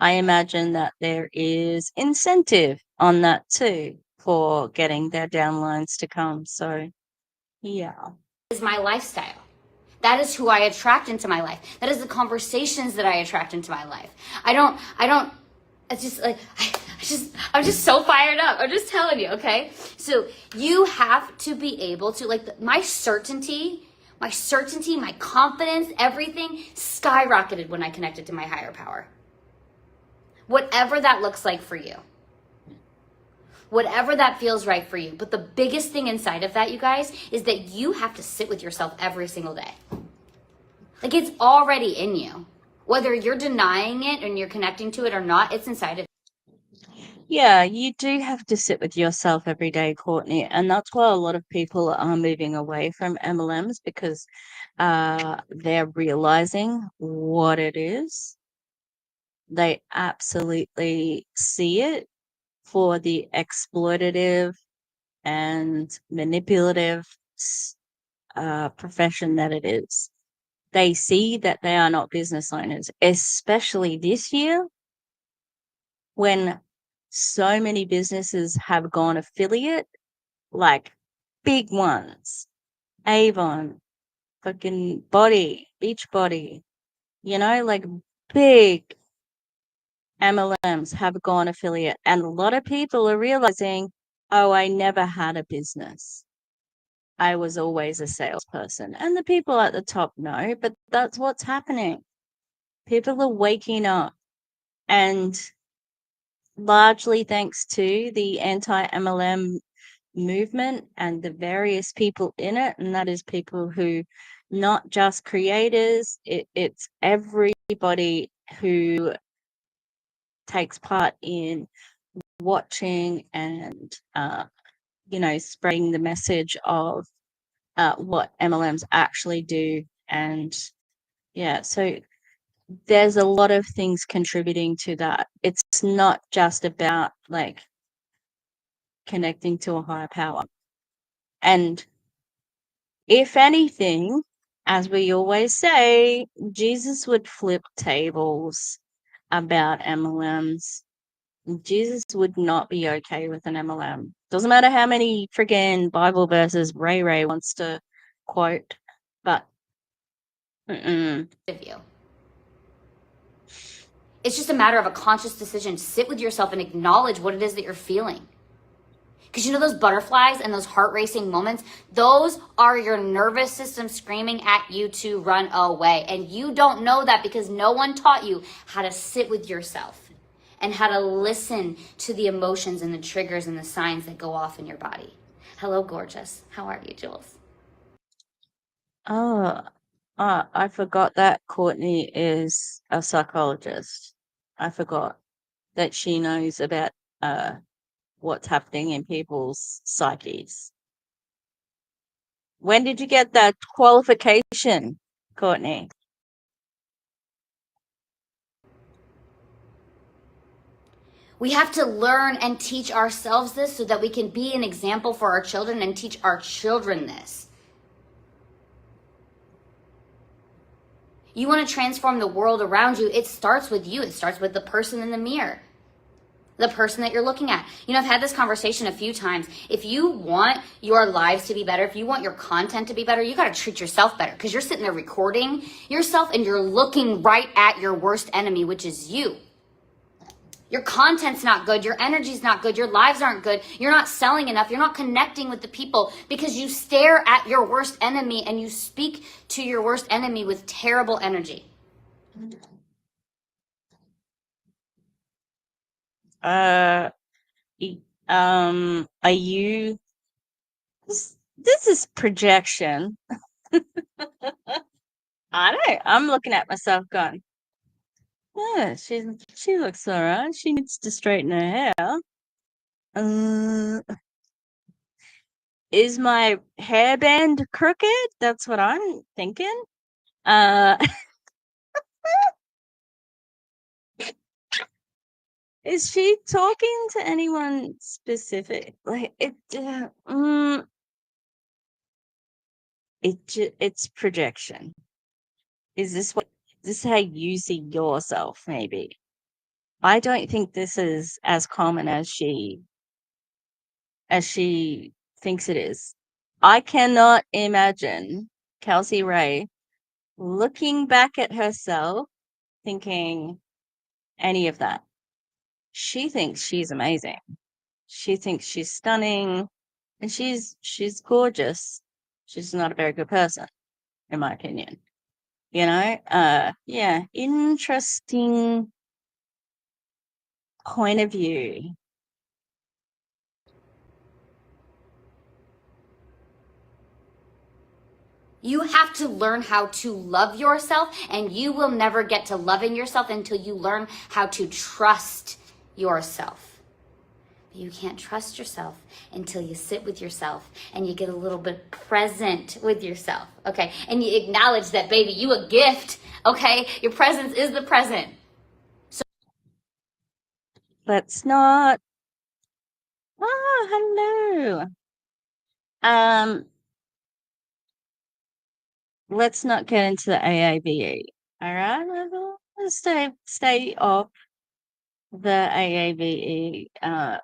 I imagine that there is incentive on that too for getting their downlines to come. So, yeah. Is my lifestyle. That is who I attract into my life. That is the conversations that I attract into my life. It's just like, I'm just so fired up. I'm just telling you, okay? So you have to be able to, like, my certainty, my confidence, everything skyrocketed when I connected to my higher power. Whatever that looks like for you. Whatever that feels right for you. But the biggest thing inside of that, you guys, is that you have to sit with yourself every single day. Like, it's already in you. Whether you're denying it and you're connecting to it or not, it's inside of you. Yeah, you do have to sit with yourself every day, Courtney. And that's why a lot of people are moving away from MLMs because they're realizing what it is. They absolutely see it for the exploitative and manipulative profession that it is. They see that they are not business owners, especially this year when so many businesses have gone affiliate, like big ones, Avon, fucking Body, Beachbody, like big MLMs have gone affiliate. And a lot of people are realizing, oh, I never had a business. I was always a salesperson. And the people at the top know, but that's what's happening. People are waking up, and largely thanks to the anti-MLM movement and the various people in it, and that is people who, not just creators, it's everybody who takes part in watching and spreading the message of what MLMs actually do. And yeah, so there's a lot of things contributing to that. It's not just about like connecting to a higher power. And if anything, as we always say, Jesus would flip tables about MLMs. Jesus would not be okay with an MLM. Doesn't matter how many friggin' Bible verses Ray wants to quote, but of you. It's just a matter of a conscious decision. Sit with yourself and acknowledge what it is that you're feeling. Because you know those butterflies and those heart racing moments, those are your nervous system screaming at you to run away. And you don't know that because no one taught you how to sit with yourself and how to listen to the emotions and the triggers and the signs that go off in your body. Hello, gorgeous. How are you, Jules? oh, I forgot that Courtney is a psychologist. I forgot that she knows about what's happening in people's psyches. When did you get that qualification, Courtney? We have to learn and teach ourselves this so that we can be an example for our children and teach our children this. You want to transform the world around you, it starts with you. It starts with the person in the mirror, the person that you're looking at. You know, I've had this conversation a few times. If you want your lives to be better, if you want your content to be better, you got to treat yourself better because you're sitting there recording yourself and you're looking right at your worst enemy, which is you. Your content's not good. Your energy's not good. Your lives aren't good. You're not selling enough. You're not connecting with the people because you stare at your worst enemy and you speak to your worst enemy with terrible energy. Are you? This is projection. I know. I'm looking at myself going, yeah, she looks all right. She needs to straighten her hair. Is my hairband crooked? That's what I'm thinking. Is she talking to anyone specific? Like it's projection. Is this how you see yourself? Maybe. I don't think this is as common as she thinks it is. I cannot imagine Kelsey Ray looking back at herself thinking any of that. She thinks she's amazing. She thinks she's stunning and she's gorgeous. She's not a very good person, in my opinion. You know? Yeah, interesting point of view. You have to learn how to love yourself, and you will never get to loving yourself until you learn how to trust yourself. You can't trust yourself until you sit with yourself and you get a little bit present with yourself, okay? And you acknowledge that, baby, you a gift, okay? Your presence is the present. So Let's not. Oh, hello. Let's not get into the AAVE. All right, let's stay off the AAVE,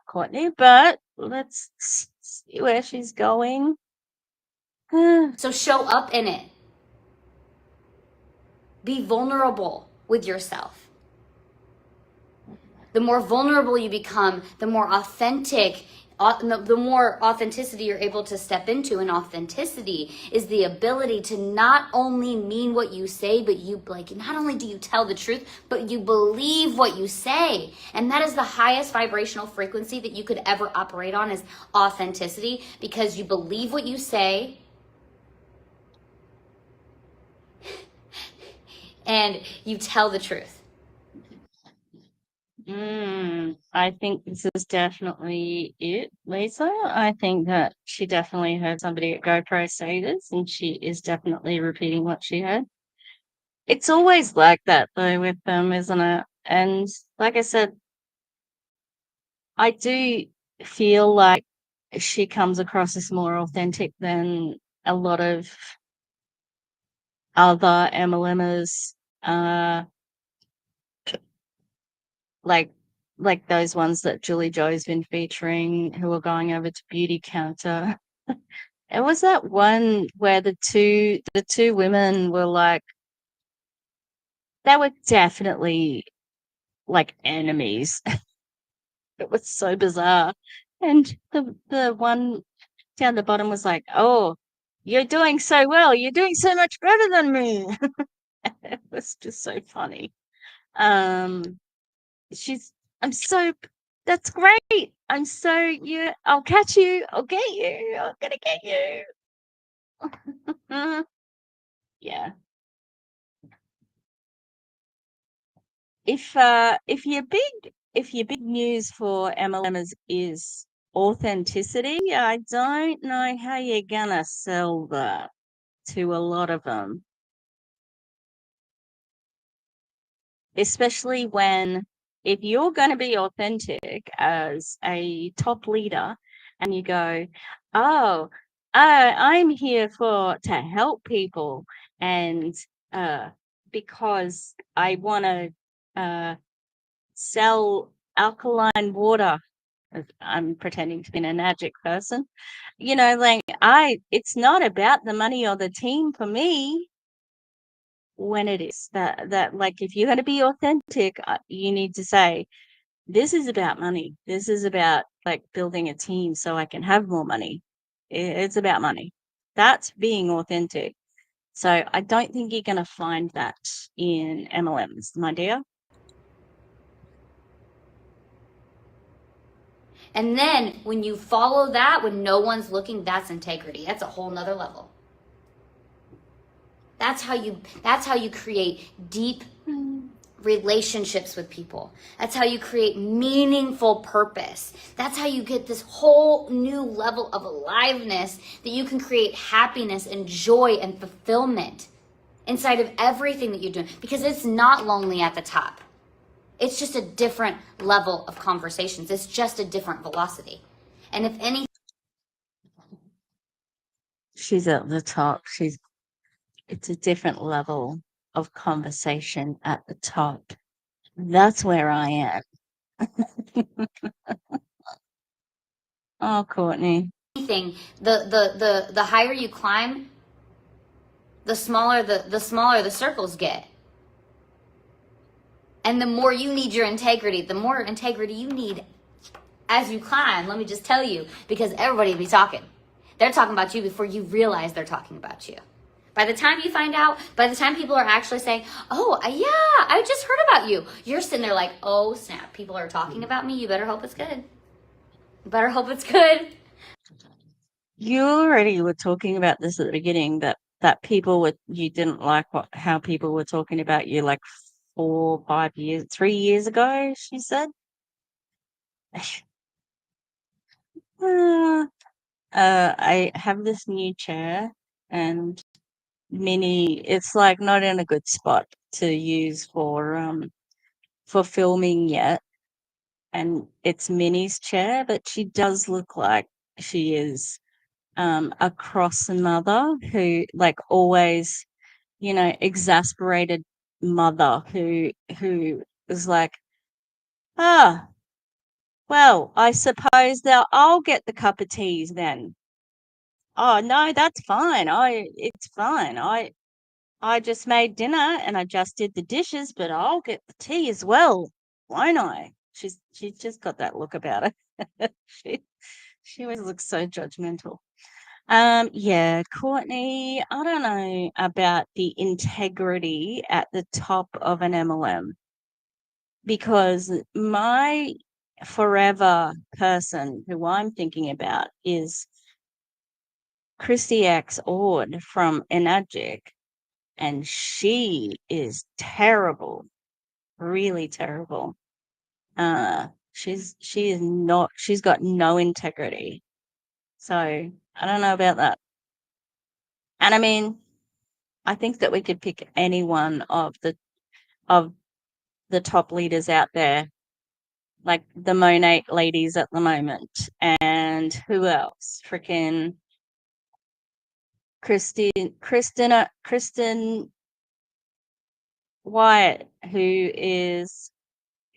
Courtney. But let's see where she's going. so show up in it. Be vulnerable with yourself. The more vulnerable you become, the more authentic, the more authenticity you're able to step into. And authenticity is the ability to not only mean what you say, but you like, not only do you tell the truth, but you believe what you say. And that is the highest vibrational frequency that you could ever operate on, is authenticity, because you believe what you say and you tell the truth. I think this is definitely it, Lisa. I think that she definitely heard somebody at GoPro say this, and she is definitely repeating what she heard. It's always like that though with them, isn't it? And like I said, I do feel like she comes across as more authentic than a lot of other MLMers, uh, like those ones that Julie Joe's been featuring who are going over to Beauty Counter. It was that one where the two women were like they were definitely like enemies. It was so bizarre. And the one down the bottom was like, "Oh, you're doing so well. You're doing so much better than me." It was just so funny. Um, she's I'm so that's great. I'm so yeah, I'll catch you. I'll get you. I'm gonna get you. Yeah. If your big news for MLMers is authenticity, I don't know how you're gonna sell that to a lot of them, especially when if you're going to be authentic as a top leader and you go, oh, I'm here to help people and uh, because I want to sell alkaline water. I'm pretending to be an energetic person. Like it's not about the money or the team for me when it is that like if you're going to be authentic, you need to say, this is about money. This is about like building a team so I can have more money. It's about money. That's being authentic. So I don't think you're going to find that in MLMs, my dear. And then when you follow that, when no one's looking, that's integrity. That's a whole nother level. That's how you create deep relationships with people. That's how you create meaningful purpose. That's how you get this whole new level of aliveness that you can create happiness and joy and fulfillment inside of everything that you're doing, because it's not lonely at the top. It's just a different level of conversations. It's just a different velocity. And if any She's at the top. It's a different level of conversation at the top. That's where I am. Oh, Courtney. anything, the higher you climb, the smaller the circles get. And the more you need your integrity, the more integrity you need as you climb, let me just tell you, because everybody will be talking. They're talking about you before you realize they're talking about you. By the time you find out, by the time people are actually saying, oh, yeah, I just heard about you, you're sitting there like, oh, snap, people are talking about me. You better hope it's good. You better hope it's good. You already were talking about this at the beginning that you didn't like how people were talking about you like 4, 5 years, 3 years ago, she said. I have this new chair and it's like not in a good spot to use for filming yet. And it's Minnie's chair, but she does look like she is a cross mother who like always, exasperated mother who is like, ah, well, I suppose that I'll get the cup of teas then. Oh no, that's fine. It's fine. I just made dinner and I just did the dishes, but I'll get the tea as well, won't I? She's just got that look about her. She always looks so judgmental. Yeah, Courtney, I don't know about the integrity at the top of an MLM because my forever person who I'm thinking about is Christy X Ord from Enagic, and she is terrible, really terrible. She is not. She's got no integrity. So I don't know about that. And I mean, I think that we could pick any one of the top leaders out there, like the Monet ladies at the moment, and who else? Freaking Kristen Wyatt, who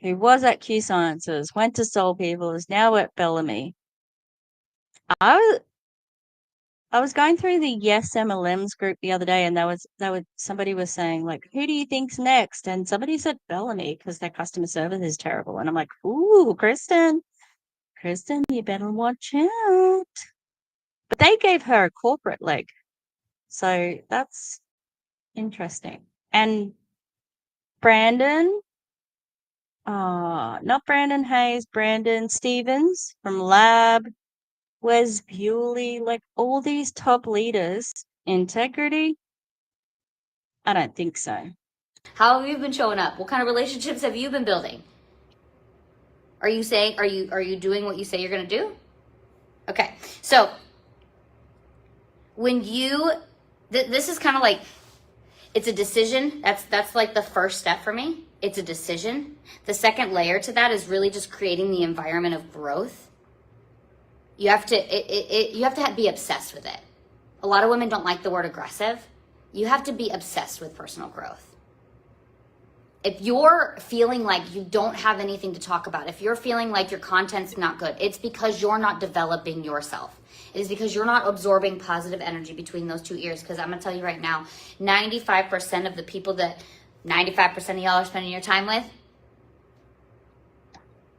was at Q Sciences, went to Soul People, is now at Bellamy. I was going through the Yes MLMs group the other day, and somebody was saying, like, who do you think's next? And somebody said Bellamy because their customer service is terrible. And I'm like, ooh, Kristen, you better watch out. But they gave her a corporate leg, so that's interesting. And Brandon, not Brandon Hayes, Brandon Stevens from Lab, Wes Bewley, like all these top leaders, integrity. I don't think so. How have you been showing up? What kind of relationships have you been building? Are you doing what you say you're going to do? Okay. So when this is kind of like, it's a decision. That's like the first step for me. It's a decision. The second layer to that is really just creating the environment of growth. You have to be obsessed with it. A lot of women don't like the word aggressive. You have to be obsessed with personal growth. If you're feeling like you don't have anything to talk about, if you're feeling like your content's not good, it's because you're not developing yourself. It is because you're not absorbing positive energy between those two ears. Because I'm going to tell you right now, 95% of the people that 95% of y'all are spending your time with,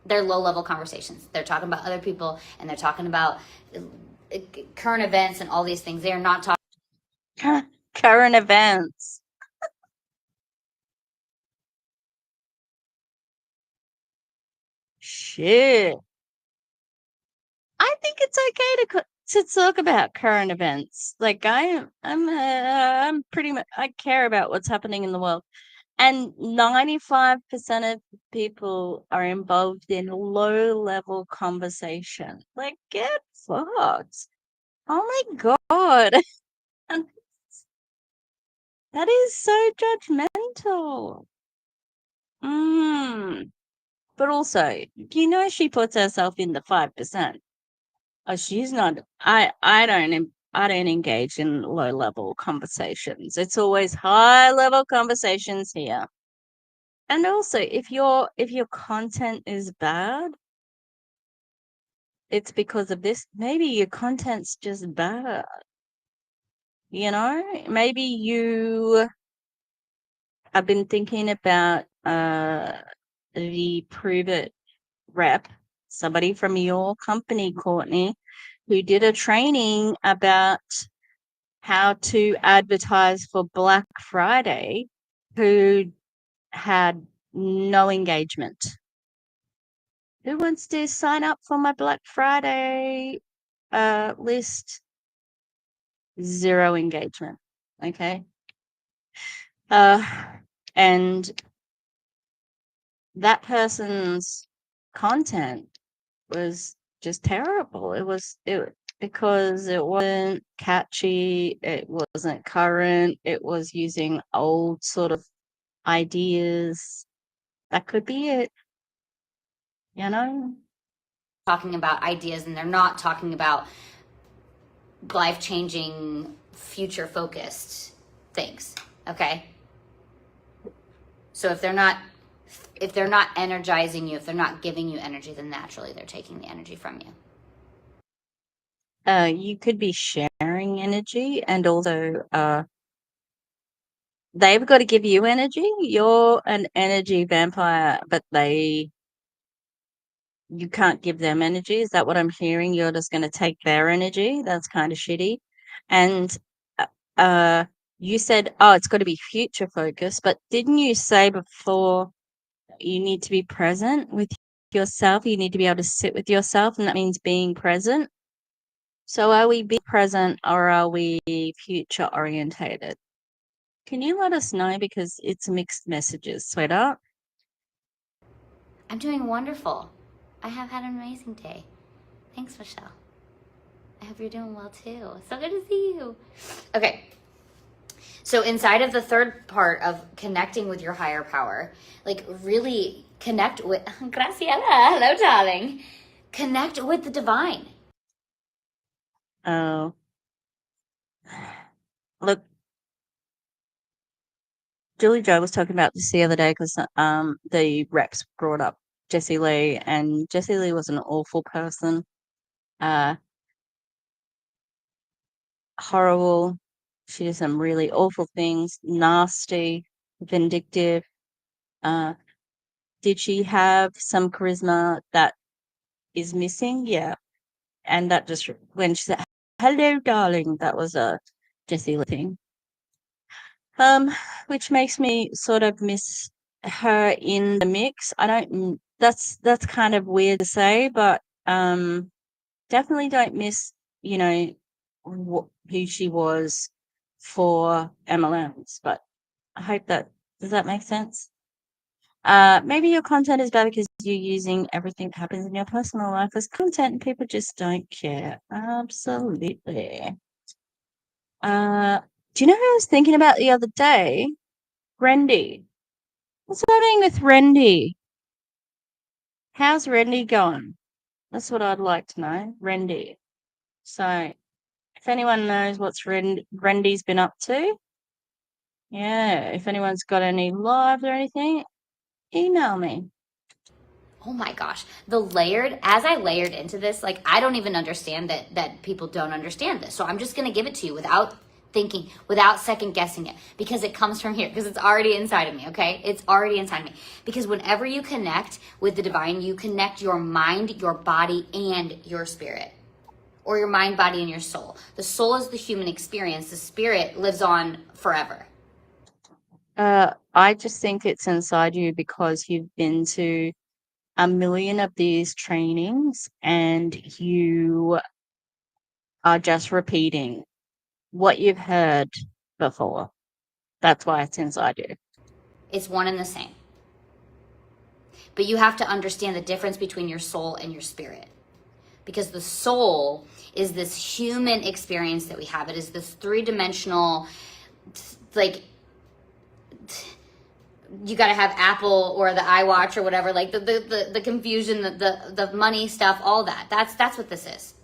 they're low-level conversations. They're talking about other people, and they're talking about current events and all these things. They are not talking current events. Shit. I think it's okay to talk about current events. Like I'm pretty much, I care about what's happening in the world. And 95% of people are involved in low-level conversation. Like, get fucked. Oh my God. That is so judgmental. But also, she puts herself in the 5%. Oh, she's not. I don't engage in low-level conversations. It's always high-level conversations here. And also, if your content is bad, it's because of this. Maybe your content's just bad. Maybe you have been thinking about the Prove It rep, somebody from your company, Courtney, who did a training about how to advertise for Black Friday, who had no engagement. Who wants to sign up for my Black Friday list? 0 engagement. Okay. And that person's content was just terrible. Because it wasn't catchy, it wasn't current, it was using old sort of ideas. That could be it. talking about ideas, and they're not talking about life-changing, future-focused things. Okay? So if they're not energizing you, if they're not giving you energy, then naturally they're taking the energy from you. You could be sharing energy, and also they've got to give you energy. You're an energy vampire, but you can't give them energy. Is that what I'm hearing? You're just going to take their energy? That's kind of shitty. And you said, it's got to be future focused, but didn't you say before you need to be present with yourself? You need to be able to sit with yourself, and that means being present. So are we being present, or are we future orientated? Can you let us know, because it's mixed messages, sweetheart? I'm doing wonderful. I have had an amazing day. Thanks, Michelle. I hope you're doing well too. So good to see you. Okay. So inside of the third part of connecting with your higher power, like really connect with, Graciela, hello darling, connect with the divine. Oh. Look, Julie Joe was talking about this the other day because the reps brought up Jessie Lee, and Jessie Lee was an awful person. Horrible. She did some really awful things, nasty, vindictive. Did she have some charisma that is missing? Yeah. And that just, when she said, hello, darling, that was a Jessie Lee thing. Which makes me sort of miss her in the mix. That's kind of weird to say, but definitely don't miss, you know, who she was for MLMs. But I hope does that make sense? Maybe your content is bad because you're using everything that happens in your personal life as content and people just don't care. Absolutely. Do you know who I was thinking about the other day? Rendy. What's happening with Rendy? How's Rendy going? That's what I'd like to know. Rendy. So, if anyone knows what's Rendy's been up to, yeah, if anyone's got any lives or anything, email me. Oh my gosh, as I layered into this, like I don't even understand that people don't understand this. So I'm just gonna give it to you without thinking, without second guessing it, because it comes from here, because it's already inside of me, okay? It's already inside me. Because whenever you connect with the divine, you connect your mind, your body, and your spirit. Or your mind, body, and your soul. The soul is the human experience. The spirit lives on forever. I just think it's inside you because you've been to a million of these trainings and you are just repeating what you've heard before. That's why it's inside you. It's one and the same. But you have to understand the difference between your soul and your spirit. Because the soul is this human experience that we have. It is this three-dimensional, like, you got to have Apple or the iWatch or whatever, like the confusion, the money stuff, all that. That's what this is.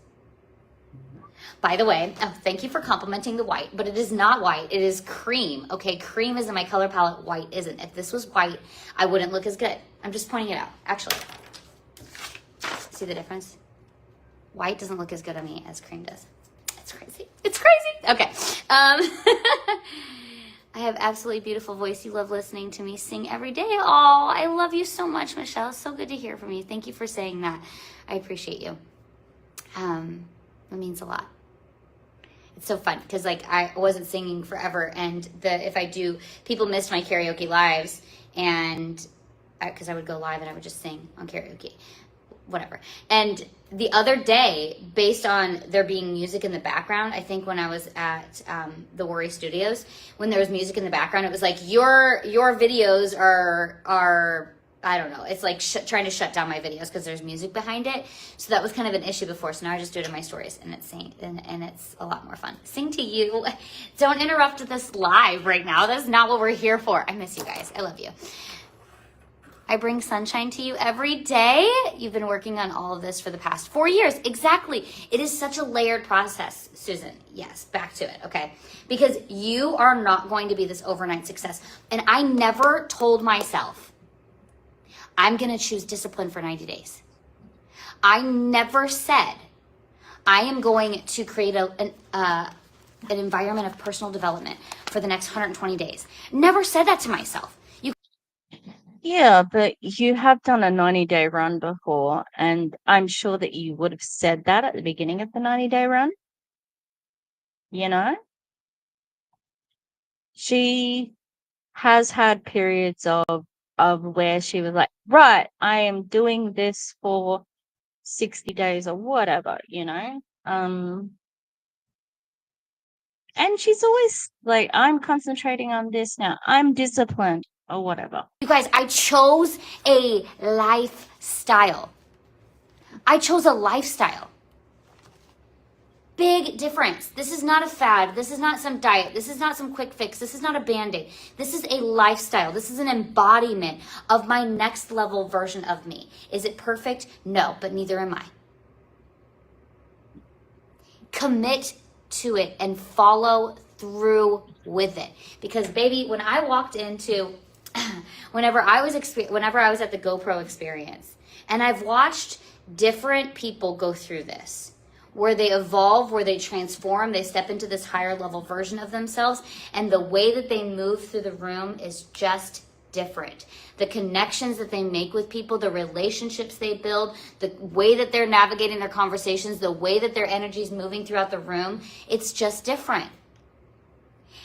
By the way, thank you for complimenting the white, but it is not white. It is cream. Okay, cream is in my color palette. White isn't. If this was white, I wouldn't look as good. I'm just pointing it out. Actually, see the difference? White doesn't look as good on me as cream does. It's crazy. It's crazy. Okay. I have absolutely beautiful voice. You love listening to me sing every day. Oh, I love you so much, Michelle. So good to hear from you. Thank you for saying that. I appreciate you. It means a lot. It's so fun because like I wasn't singing forever, and if I do, people missed my karaoke lives, and because I would go live and I would just sing on karaoke, whatever. And the other day, based on there being music in the background, I think when I was at the Worry Studios, when there was music in the background, it was like your videos are I don't know. It's like trying to shut down my videos because there's music behind it. So that was kind of an issue before. So now I just do it in my stories, and it's a lot more fun. Sing to you. Don't interrupt this live right now. That's not what we're here for. I miss you guys. I love you. I bring sunshine to you every day. You've been working on all of this for the past 4 years. Exactly. It is such a layered process, Susan. Yes, back to it, okay? Because you are not going to be this overnight success. And I never told myself, I'm going to choose discipline for 90 days. I never said, I am going to create an environment of personal development for the next 120 days. Never said that to myself. Yeah, but you have done a 90-day run before, and I'm sure that you would have said that at the beginning of the 90-day run. You know? She has had periods of where she was like, right, I am doing this for 60 days or whatever, you know? And she's always like, I'm concentrating on this now. I'm disciplined or whatever. You guys, I chose a lifestyle. I chose a lifestyle. Big difference. This is not a fad. This is not some diet. This is not some quick fix. This is not a band-aid. This is a lifestyle. This is an embodiment of my next level version of me. Is it perfect? No, but neither am I. Commit to it and follow through with it. Because baby, when I walked into, whenever I was at the GoPro experience, and I've watched different people go through this, where they evolve, where they transform, they step into this higher level version of themselves, and the way that they move through the room is just different. The connections that they make with people, the relationships they build, the way that they're navigating their conversations, the way that their energy is moving throughout the room, it's just different.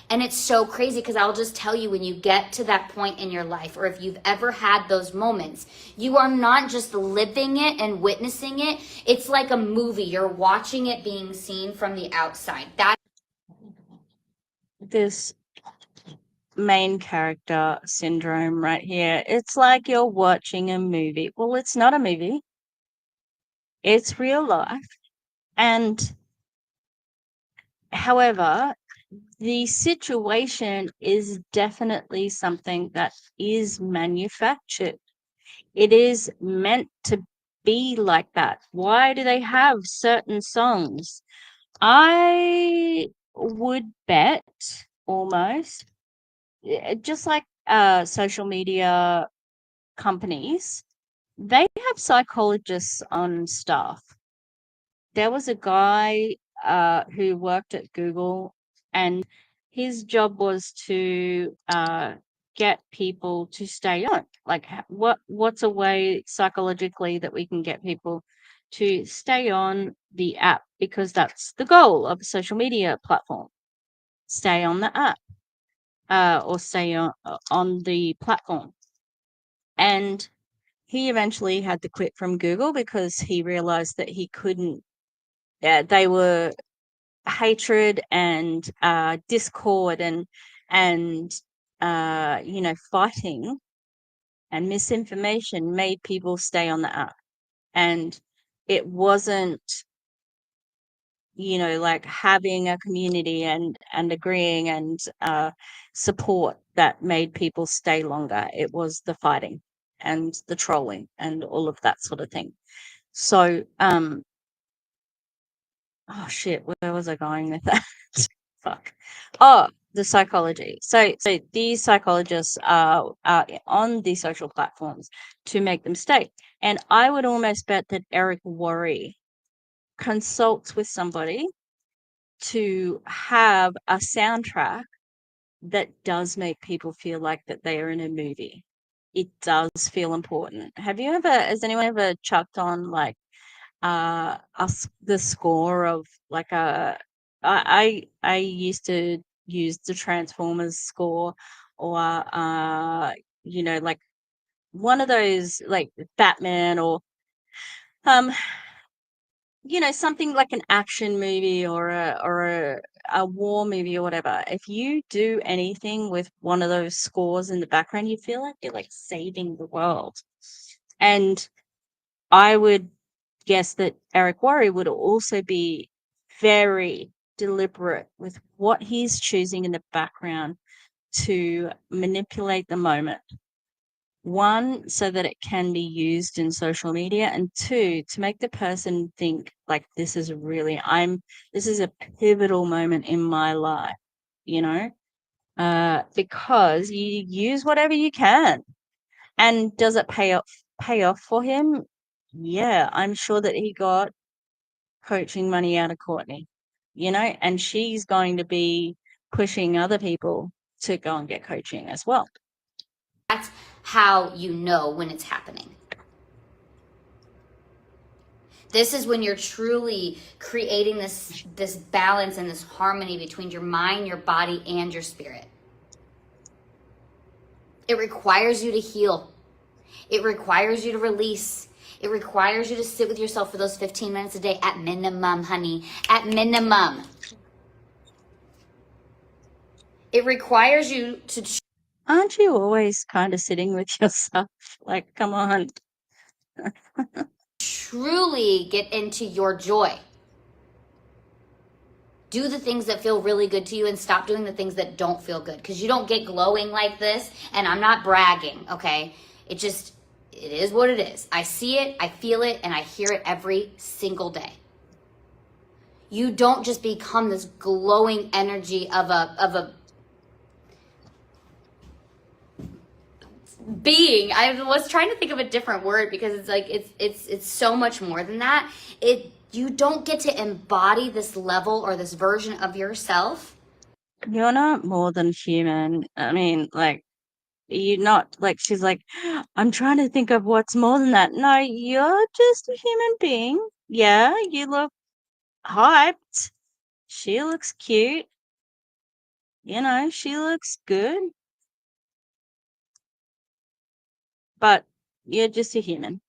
And it's so crazy because I'll just tell you, when you get to that point in your life, or if you've ever had those moments, you are not just living it and witnessing it. It's like a movie. You're watching it being seen from the outside. This main character syndrome right here. It's like you're watching a movie. Well, it's not a movie. It's real life. And however, the situation is definitely something that is manufactured. It is meant to be like that. Why do they have certain songs? I would bet almost, just like social media companies, they have psychologists on staff. There was a guy who worked at Google, and his job was to get people to stay on. Like, what's a way psychologically that we can get people to stay on the app, because that's the goal of a social media platform. Stay on the app, or stay on the platform. And he eventually had to quit from Google because he realized that he couldn't. They were hatred and discord and fighting and misinformation made people stay on the app. And it wasn't, like having a community and agreeing and support that made people stay longer. It was the fighting and the trolling and all of that sort of thing. So oh shit, where was I going with that? Fuck. Oh, the psychology. So these psychologists are on these social platforms to make them stay. And I would almost bet that Eric Worre consults with somebody to have a soundtrack that does make people feel like that they are in a movie. It does feel important. Has anyone ever chucked on like the score of like I used to use the Transformers score, or like one of those like Batman, or um something like an action movie, or a war movie or whatever. If you do anything with one of those scores in the background, you feel like you're like saving the world. And I would guess that Eric Worre would also be very deliberate with what he's choosing in the background to manipulate the moment. One, so that it can be used in social media, and two, to make the person think like this is a pivotal moment in my life, because you use whatever you can. And does it pay off for him? Yeah, I'm sure that he got coaching money out of Courtney, and she's going to be pushing other people to go and get coaching as well. That's how you know when it's happening. This is when you're truly creating this balance and this harmony between your mind, your body, and your spirit. It requires you to heal. It requires you to release. It requires you to sit with yourself for those 15 minutes a day at minimum, honey. At minimum. It requires you to... Aren't you always kind of sitting with yourself? Like, come on. truly get into your joy. Do the things that feel really good to you and stop doing the things that don't feel good, because you don't get glowing like this. And I'm not bragging, okay? It is what it is. I see it, I feel it, and I hear it every single day. You don't just become this glowing energy of a being. I was trying to think of a different word, because it's like it's so much more than that. You don't get to embody this level or this version of yourself. You're not more than human. I mean, like, you're not, like, she's like, I'm trying to think of what's more than that. No, you're just a human being. Yeah, you look hyped. She looks cute. You know, she looks good. But you're just a human.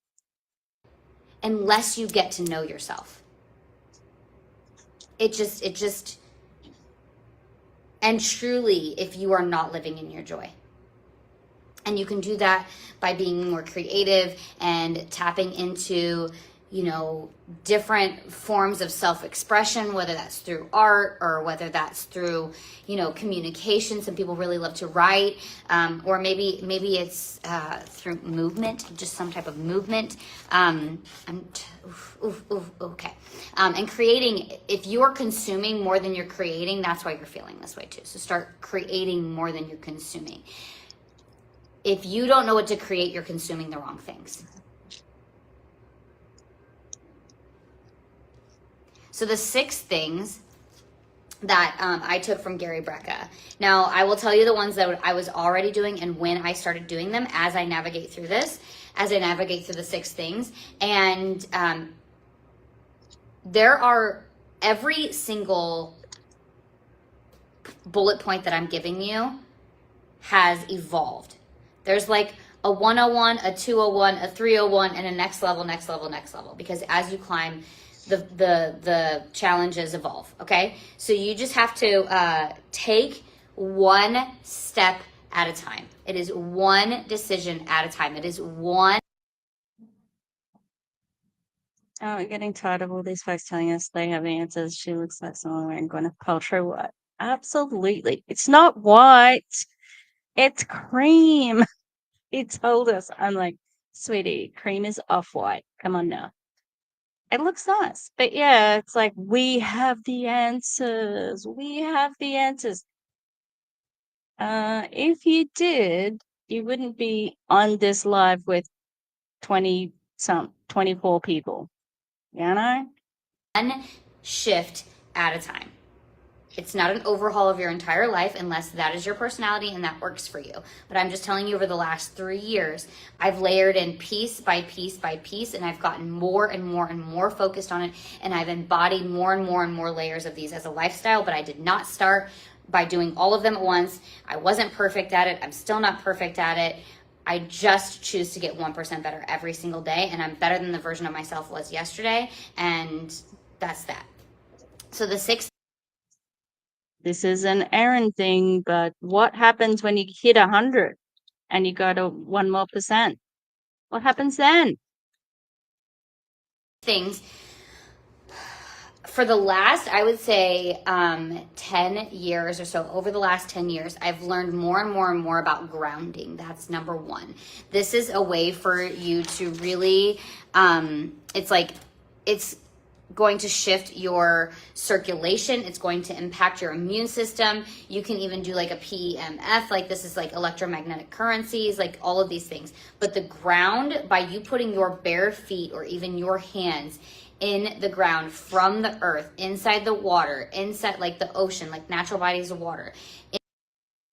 Unless you get to know yourself. It just, and truly, if you are not living in your joy. And you can do that by being more creative and tapping into, different forms of self-expression, whether that's through art or whether that's through, communication. Some people really love to write, or maybe it's through movement, just some type of movement. Okay. And creating, if you're consuming more than you're creating, that's why you're feeling this way too. So start creating more than you're consuming. If you don't know what to create, you're consuming the wrong things. So the 6 things that I took from Gary Brecka. Now, I will tell you the ones that I was already doing and when I started doing them as I navigate through this, as I navigate through the 6 things. And there are, every single bullet point that I'm giving you has evolved. There's like a 101, a 201, a 301, and a next level, next level, next level. Because as you climb, the challenges evolve, okay? So you just have to take one step at a time. It is one decision at a time. It is one. Oh, I'm getting tired of all these folks telling us they have answers. She looks like someone wearing Gwyneth Paltrow white. Absolutely. It's not white. It's cream. He told us. I'm like, sweetie, cream is off-white. Come on now. It looks nice. But yeah, it's like, we have the answers. We have the answers. If you did, you wouldn't be on this live with 24 people. You know? One shift at a time. It's not an overhaul of your entire life unless that is your personality and that works for you. But I'm just telling you, over the last 3 years, I've layered in piece by piece by piece, and I've gotten more and more and more focused on it. And I've embodied more and more and more layers of these as a lifestyle, but I did not start by doing all of them at once. I wasn't perfect at it. I'm still not perfect at it. I just choose to get 1% better every single day. And I'm better than the version of myself was yesterday. And that's that. So the 6. This is an Aaron thing, but what happens when you hit 100 and you go to 1 more percent? What happens then? Things for the last, I would say, 10 years or so, over the last 10 years, I've learned more and more and more about grounding. That's number 1. This is a way for you to really, it's going to shift your circulation. It's going to impact your immune system. You can even do like a PEMF, like this is like electromagnetic currencies, like all of these things. But the ground, by you putting your bare feet or even your hands in the ground from the earth, inside the water, inside like the ocean, like natural bodies of water.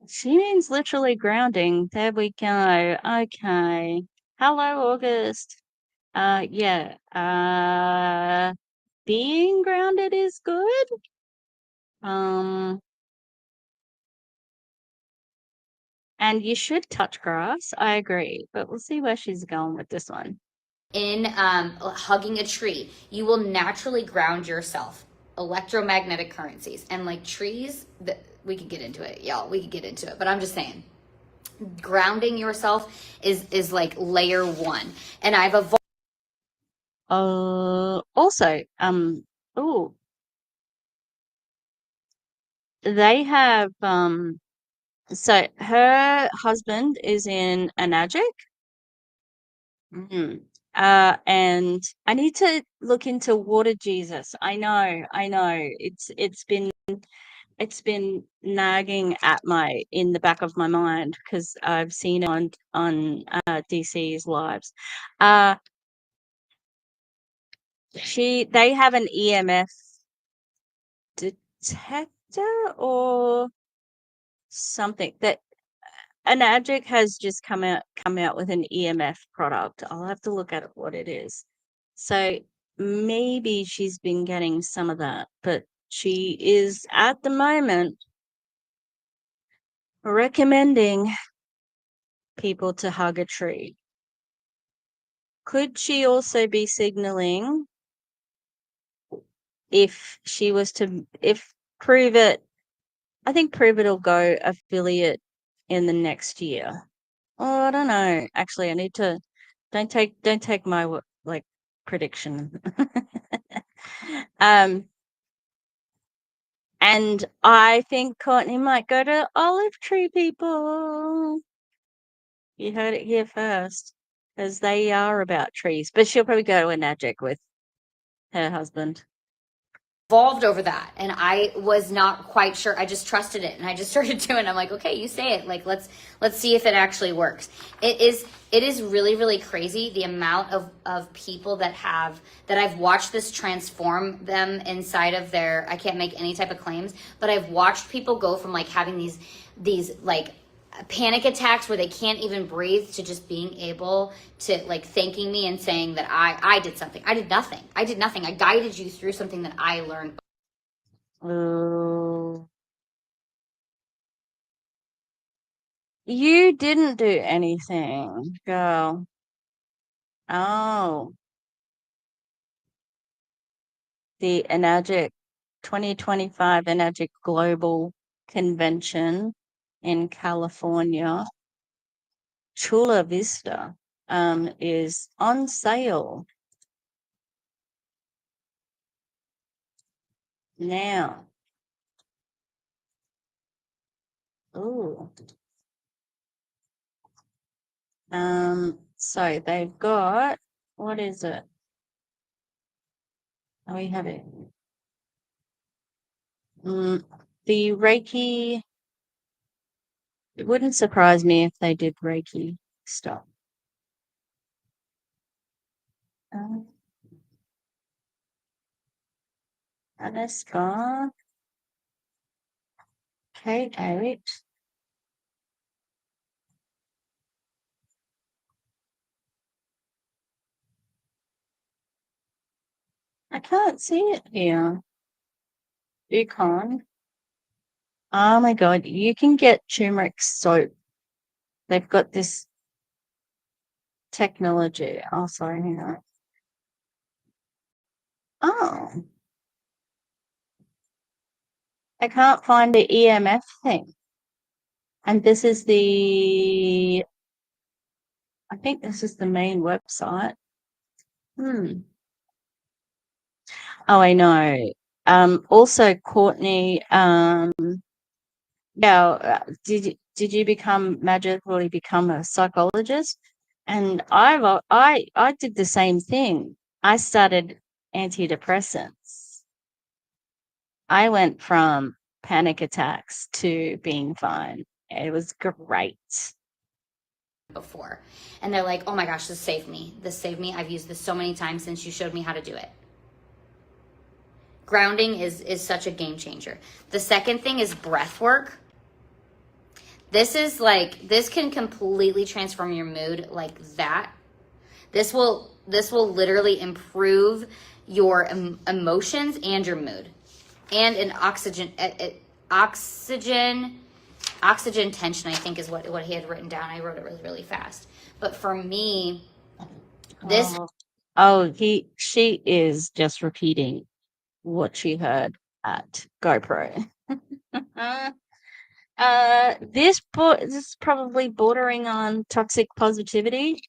She means literally grounding. There we go. Okay. Hello, August. Yeah. Being grounded is good. And you should touch grass. I agree, but we'll see where she's going with this one. In hugging a tree, you will naturally ground yourself. Electromagnetic currencies and like trees, we could get into it, y'all. We could get into it, but I'm just saying, grounding yourself is like layer 1, and I've evolved. Also, oh, they have so her husband is in Anagic. Mm. And I need to look into Water Jesus. I know. It's been nagging at my in the back of my mind because I've seen it on DC's lives. Uh they have an EMF detector or something that Anagic has just come out with an EMF product. I'll have to look at what it is. So maybe she's been getting some of that, but she is at the moment recommending people to hug a tree. Could she also be signaling if she was to if Prove It? I think Prove It'll go affiliate in the next year. Oh, I don't know. Actually, I need to don't take my like prediction. um, and I think Courtney might go to Olive Tree people. You heard it here first, because they are about trees. But she'll probably go to a Nagic with her husband. Evolved over that, and I was not quite sure. I just trusted it, and I just started doing. I'm like, okay, you say it. Like, let's see if it actually works. It is really crazy the amount of people that I've watched this transform them inside of their. I can't make any type of claims, but I've watched people go from like having these like panic attacks where they can't even breathe to just being able to like thanking me and saying that I did something. I did nothing. I guided you through something that I learned. Oh, you didn't do anything, girl. Oh, the Enagic 2025 Enagic Global Convention in California, Chula Vista, is on sale now. Ooh. So they've got, what is it? Oh, we have it. The Reiki, it wouldn't surprise me if they did Reiki stuff. Alaska, K8. I can't see it here. You can't. Oh my God, you can get turmeric soap. They've got this technology. Oh, sorry, hang on. Oh, I can't find the EMF thing. And this is I think this is the main website. Oh, I know. Also, Courtney, did you magically become a psychologist? And I did the same thing. I started antidepressants. I went from panic attacks to being fine. It was great. Before, and they're like, oh my gosh, this saved me. I've used this so many times since you showed me how to do it. Grounding is such a game changer. The second thing is breath work. This can completely transform your mood like that. This will literally improve your emotions and your mood, and an oxygen tension, I think, is what he had written down. I wrote it really fast. But for me, this she is just repeating what she heard at GoPro. This is probably bordering on toxic positivity.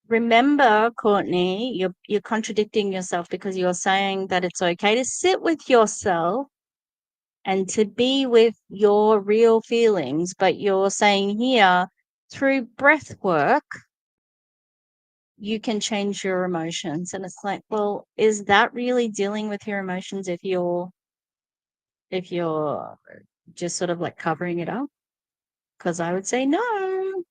Remember, Courtney, you're contradicting yourself because you're saying that it's okay to sit with yourself and to be with your real feelings. But you're saying here, through breath work, you can change your emotions. And it's like, well, is that really dealing with your emotions if you're just sort of like covering it up? Because I would say no.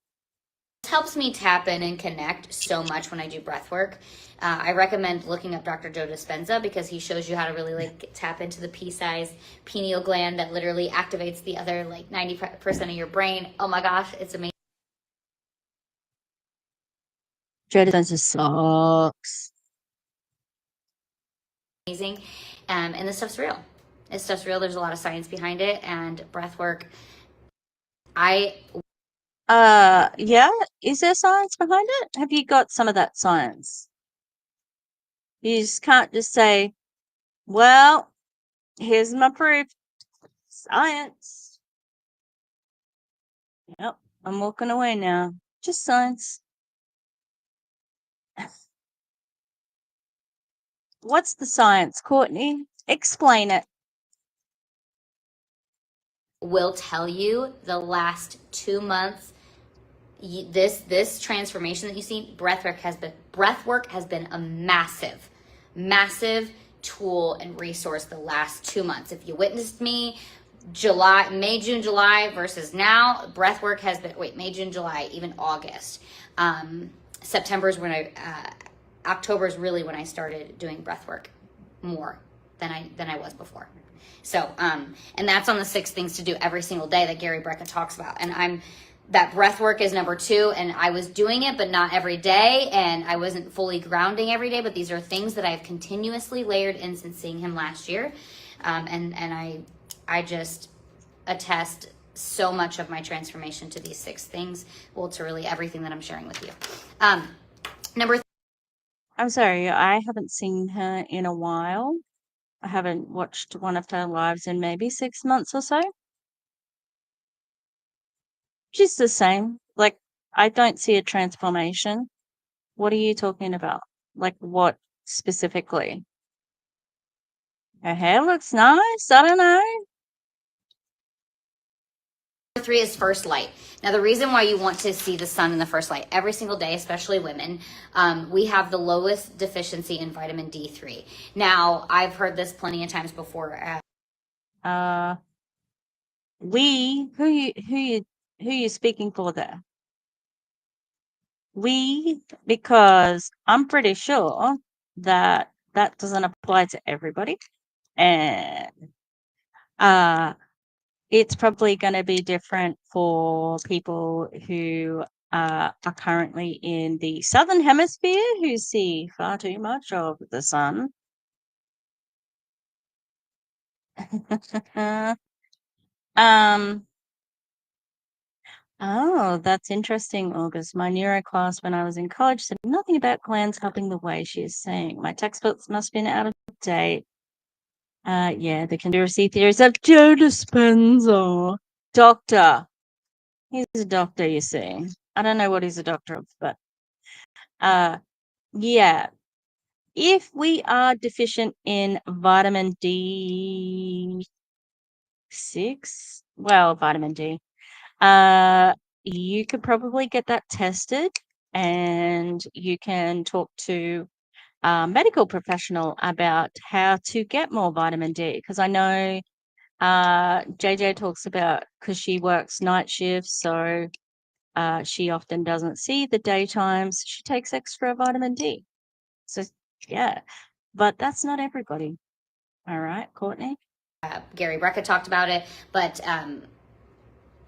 Helps me tap in and connect so much when I do breath work. I recommend looking up Dr. Joe Dispenza because he shows you how to really like tap into the pea-sized pineal gland that literally activates the other like 90% of your brain. Oh my gosh, it's amazing. Joe Dispenza sucks. Amazing. And this stuff's real. This stuff's real. There's a lot of science behind it, and breath work. Yeah, is there science behind it? Have you got some of that science? You just can't just say, well, here's my proof. Science. Yep, I'm walking away now. Just science. What's the science, Courtney? Explain it. Will tell you the last 2 months, this transformation that you see, breath work has been a massive tool and resource the last 2 months. If you witnessed me May, June, July versus now, breath work has been May, June, July, even August. September is when October is really when I started doing breath work more than I was before. So, and that's on the 6 things to do every single day that Gary Brecka talks about. And that breath work is number 2, and I was doing it, but not every day, and I wasn't fully grounding every day, but these are things that I've continuously layered in since seeing him last year. And I just attest so much of my transformation to these 6 things, well, to really everything that I'm sharing with you. Number 3. I'm sorry, I haven't seen her in a while. I haven't watched one of her lives in maybe 6 months or so. She's the same. Like, I don't see a transformation. What are you talking about? Like, what specifically? Her hair looks nice. I don't know. Number 3 is first light. Now, the reason why you want to see the sun in the first light every single day, especially women, we have the lowest deficiency in vitamin D3. Now, I've heard this plenty of times before. Who you speaking for there? Because I'm pretty sure that doesn't apply to everybody, and it's probably going to be different for people who are currently in the southern hemisphere who see far too much of the sun. Oh, that's interesting, August. My neuro class when I was in college said nothing about glands helping the way she is saying. My textbooks must have been out of date. Yeah, the conspiracy theories of Joe Dispenza. Doctor. He's a doctor, you see. I don't know what he's a doctor of, but yeah. If we are deficient in vitamin D6, well, vitamin D, you could probably get that tested, and you can talk to a medical professional about how to get more vitamin D. Because I know JJ talks about, because she works night shifts, so she often doesn't see the daytimes. She takes extra vitamin D. So yeah, but that's not everybody. All right, Courtney. Gary Brecka talked about it, but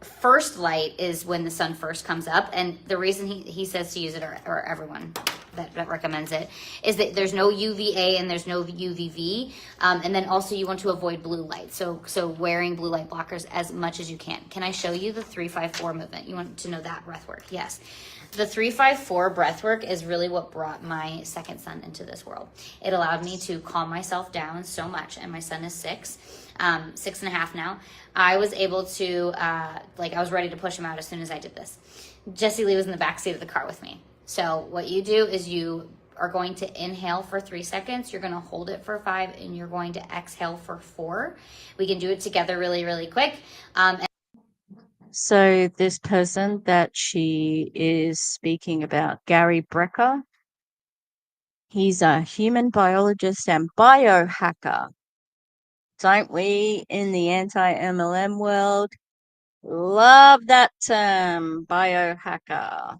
first light is when the sun first comes up, and the reason he says to use it, or everyone that recommends it, is that there's no UVA and there's no UVV, and then also you want to avoid blue light, so wearing blue light blockers as much as you can. Can I show you the 3-5-4 movement? You want to know that breath work? Yes. The 3-5-4 breath work is really what brought my second son into this world. It allowed me to calm myself down so much, and my son is 6 and a half now. I was able to, I was ready to push him out as soon as I did this. Jesse Lee was in the back seat of the car with me. So what you do is you are going to inhale for 3 seconds, you're going to hold it for 5, and you're going to exhale for 4. We can do it together really, really quick. So this person that she is speaking about, Gary Brecker, he's a human biologist and biohacker. Don't we in the anti-MLM world love that term, biohacker?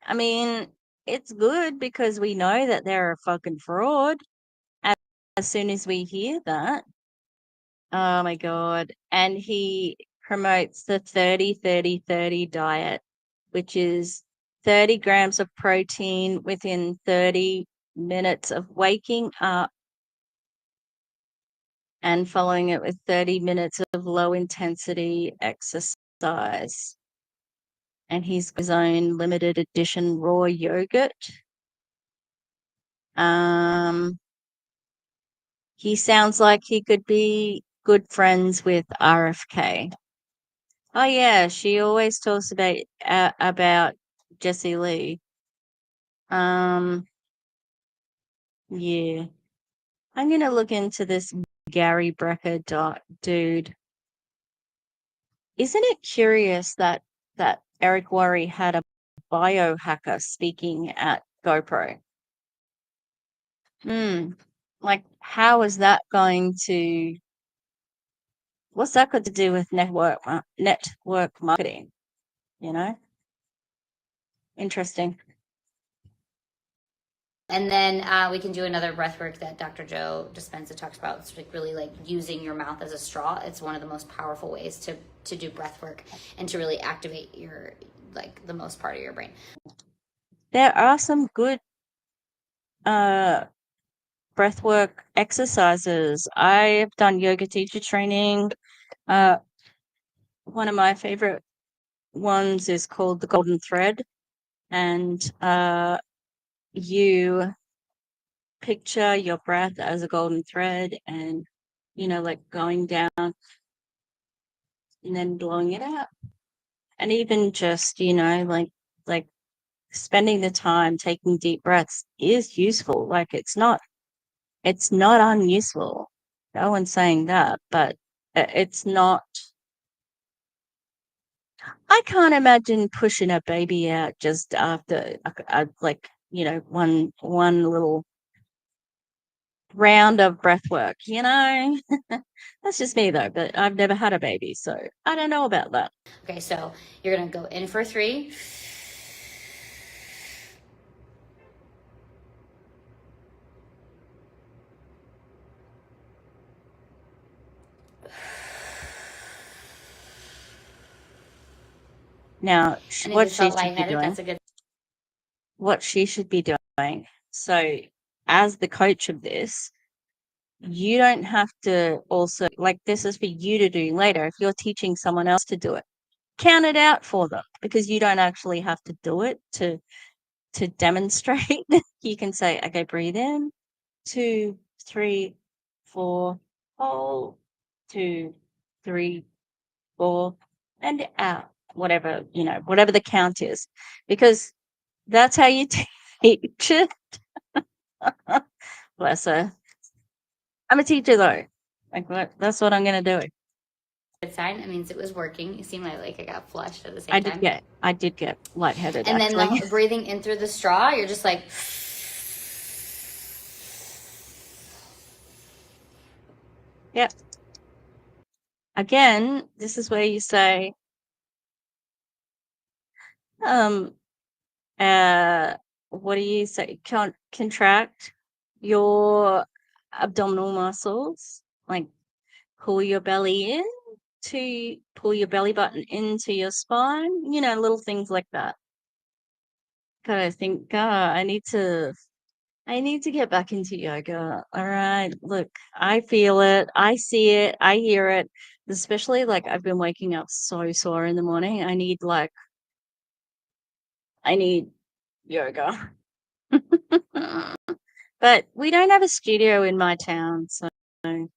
I mean, it's good because we know that they're a fucking fraud. As soon as we hear that, oh my God. And he promotes the 30-30-30 diet, which is 30 grams of protein within 30 minutes of waking up and following it with 30 minutes of low intensity exercise. And he's got his own limited edition raw yogurt. He sounds like he could be good friends with RFK. Oh yeah, she always talks about Jesse Lee. Yeah. I'm gonna look into this Gary Brecker dude. Isn't it curious that Eric Worre had a biohacker speaking at GoPro? Like, how is that going to? What's that got to do with network marketing? You know, interesting. And then we can do another breath work that Dr. Joe Dispenza talks about. It's like really like using your mouth as a straw. It's one of the most powerful ways to do breath work and to really activate your, like, the most part of your brain. There are some good breathwork exercises. I've done yoga teacher training. One of my favorite ones is called the Golden Thread, and you picture your breath as a golden thread, and like going down and then blowing it out, and even just like spending the time taking deep breaths is useful. Like it's not unuseful. No one's saying that, but it's not. I can't imagine pushing a baby out just after like one little round of breath work. That's just me though, but I've never had a baby, so I don't know about that. Okay, so you're gonna go in for 3. Now, And what if you she felt should be lightheaded, doing, that's a good. what she should be doing. So, as the coach of this, you don't have to also, like, this is for you to do later. If you're teaching someone else to do it, count it out for them, because you don't actually have to do it to demonstrate. You can say, okay, breathe in, 2, 3, 4, hold, 2, 3, 4, and out. Whatever the count is, because that's how you teach it. Bless her. I'm a teacher though. Like, that's what I'm gonna do. Good sign. It means it was working. You seem like I got flushed at the same time. I did get lightheaded, and actually. then the breathing in through the straw, you're just like. Yep. Again, this is where you say, what do you say? Contract your abdominal muscles, like pull your belly in to pull your belly button into your spine, little things like that. Gotta think, God, I need to get back into yoga. All right. Look, I feel it. I see it. I hear it. Especially like I've been waking up so sore in the morning. I need yoga. But we don't have a studio in my town, so And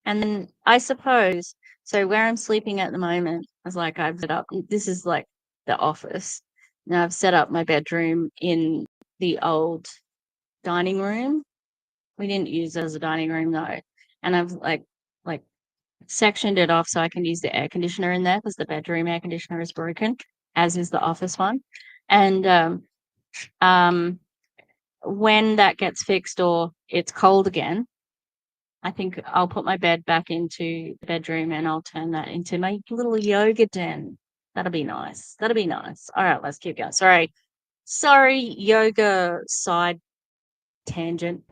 then I suppose, so where I'm sleeping at the moment, I've set up, this is like the office. Now I've set up my bedroom in the old dining room. We didn't use it as a dining room though. And I've like sectioned it off so I can use the air conditioner in there because the bedroom air conditioner is broken, as is the office one. And when that gets fixed or it's cold again, I think I'll put my bed back into the bedroom and I'll turn that into my little yoga den. That'll be nice. That'll be nice. All right, let's keep going. Sorry, yoga side tangent.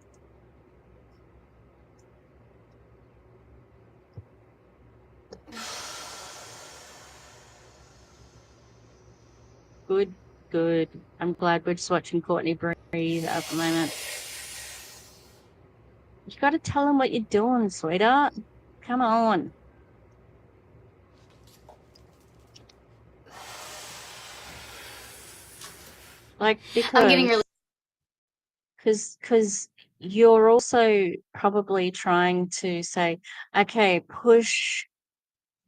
Good. I'm glad we're just watching Courtney breathe at the moment. You got to tell him what you're doing, sweetheart. Come on. Like, I'm getting really because you're also probably trying to say, okay, push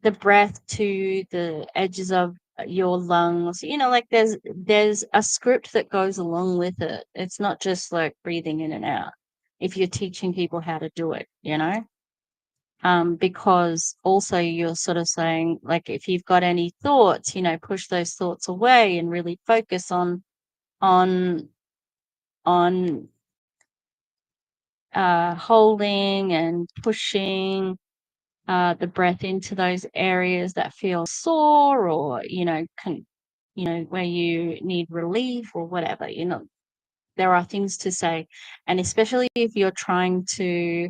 the breath to the edges of your lungs. You know, like there's a script that goes along with it. It's not just like breathing in and out. If you're teaching people how to do it, you know. Because also you're sort of saying, like, if you've got any thoughts, you know, push those thoughts away and really focus on on holding and pushing the breath into those areas that feel sore or, you know, where you need relief or whatever, you know, there are things to say. And especially if you're trying to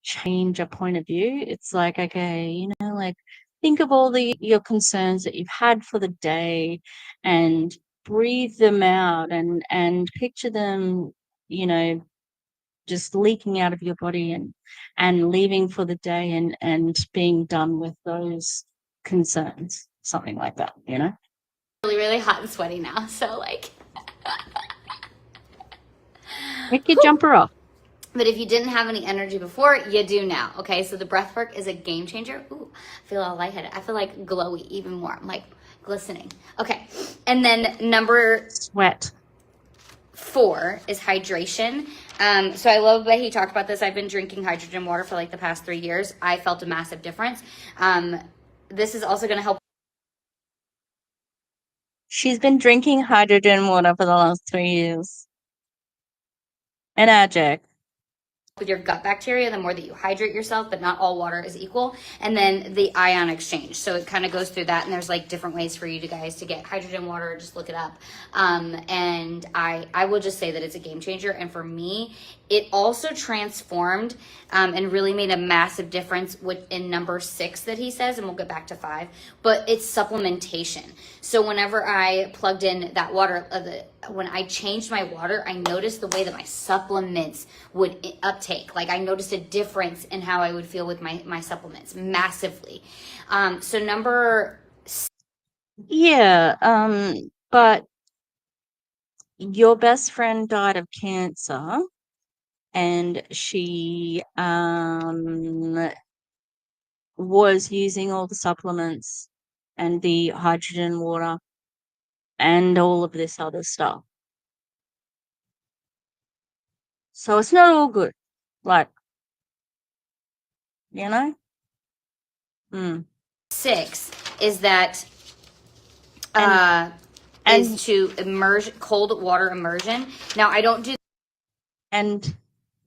change a point of view, it's like, okay, you know, like think of all your concerns that you've had for the day and breathe them out and picture them, you know, just leaking out of your body and leaving for the day and being done with those concerns, something like that, you know. really, really hot and sweaty now. So like Make your jumper off. But if you didn't have any energy before, you do now. Okay, so the breath work is a game changer. Ooh, I feel all lightheaded. I feel like glowy even more. I'm like glistening. Okay, and then number Sweat. 4 is hydration. So I love that he talked about this. I've been drinking hydrogen water for like the past 3 years. I felt a massive difference. This is also going to help. She's been drinking hydrogen water for the last 3 years. And Jack. With your gut bacteria, the more that you hydrate yourself, but not all water is equal. And then the ion exchange. So it kind of goes through that, and there's like different ways for you guys to get hydrogen water. Just look it up. And I will just say that it's a game changer. And for me, it also transformed and really made a massive difference in number 6 that he says, and we'll get back to 5. But it's supplementation. So whenever I plugged in that water, when I changed my water, I noticed the way that my supplements would uptake. Like I noticed a difference in how I would feel with my supplements massively. So number. Yeah, but your best friend died of cancer, and she was using all the supplements and the hydrogen water and all of this other stuff. So it's not all good. Like, you know? 6 is that and is to immerse cold water immersion. Now I don't do. And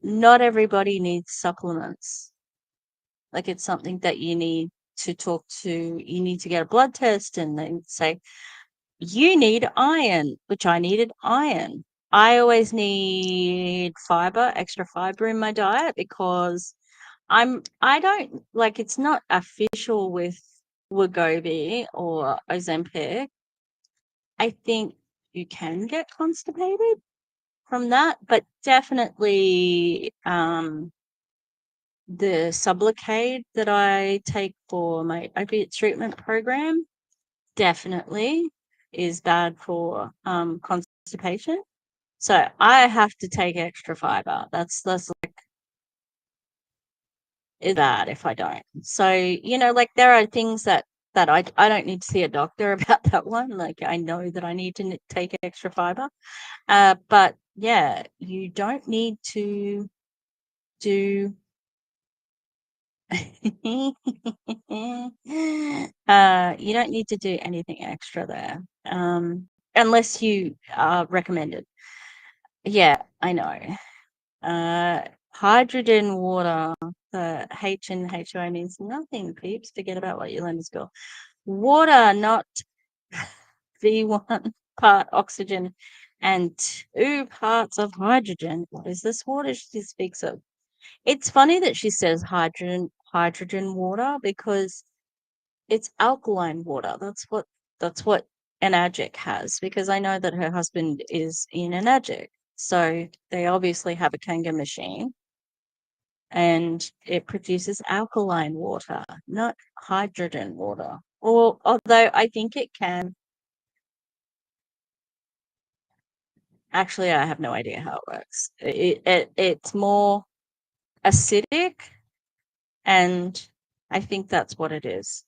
not everybody needs supplements. Like it's something that you need to talk to. You need to get a blood test and they say, you need iron, which I needed iron. I always need fiber, extra fiber in my diet because I don't like, it's not official with Wegovy or Ozempic. I think you can get constipated from that, but definitely the Sublocade that I take for my opiate treatment program definitely is bad for constipation. So I have to take extra fiber. That's like, is bad if I don't. So, you know, like there are things that I don't need to see a doctor about that one. Like I know that I need to take extra fiber. But yeah, you don't need to do you don't need to do anything extra there, unless you are recommended. Yeah, I know. Hydrogen water, the H in H2O means nothing, peeps. Forget about what you learned in school. Water, not V1 part oxygen and 2 parts of hydrogen. What is this water she speaks of? It's funny that she says hydrogen water because it's alkaline water. That's what Enagic has, because I know that her husband is in Enagic. So they obviously have a Kanga machine and it produces alkaline water, not hydrogen water. Or although I think it can. Actually, I have no idea how it works. It's more acidic, and I think that's what it is.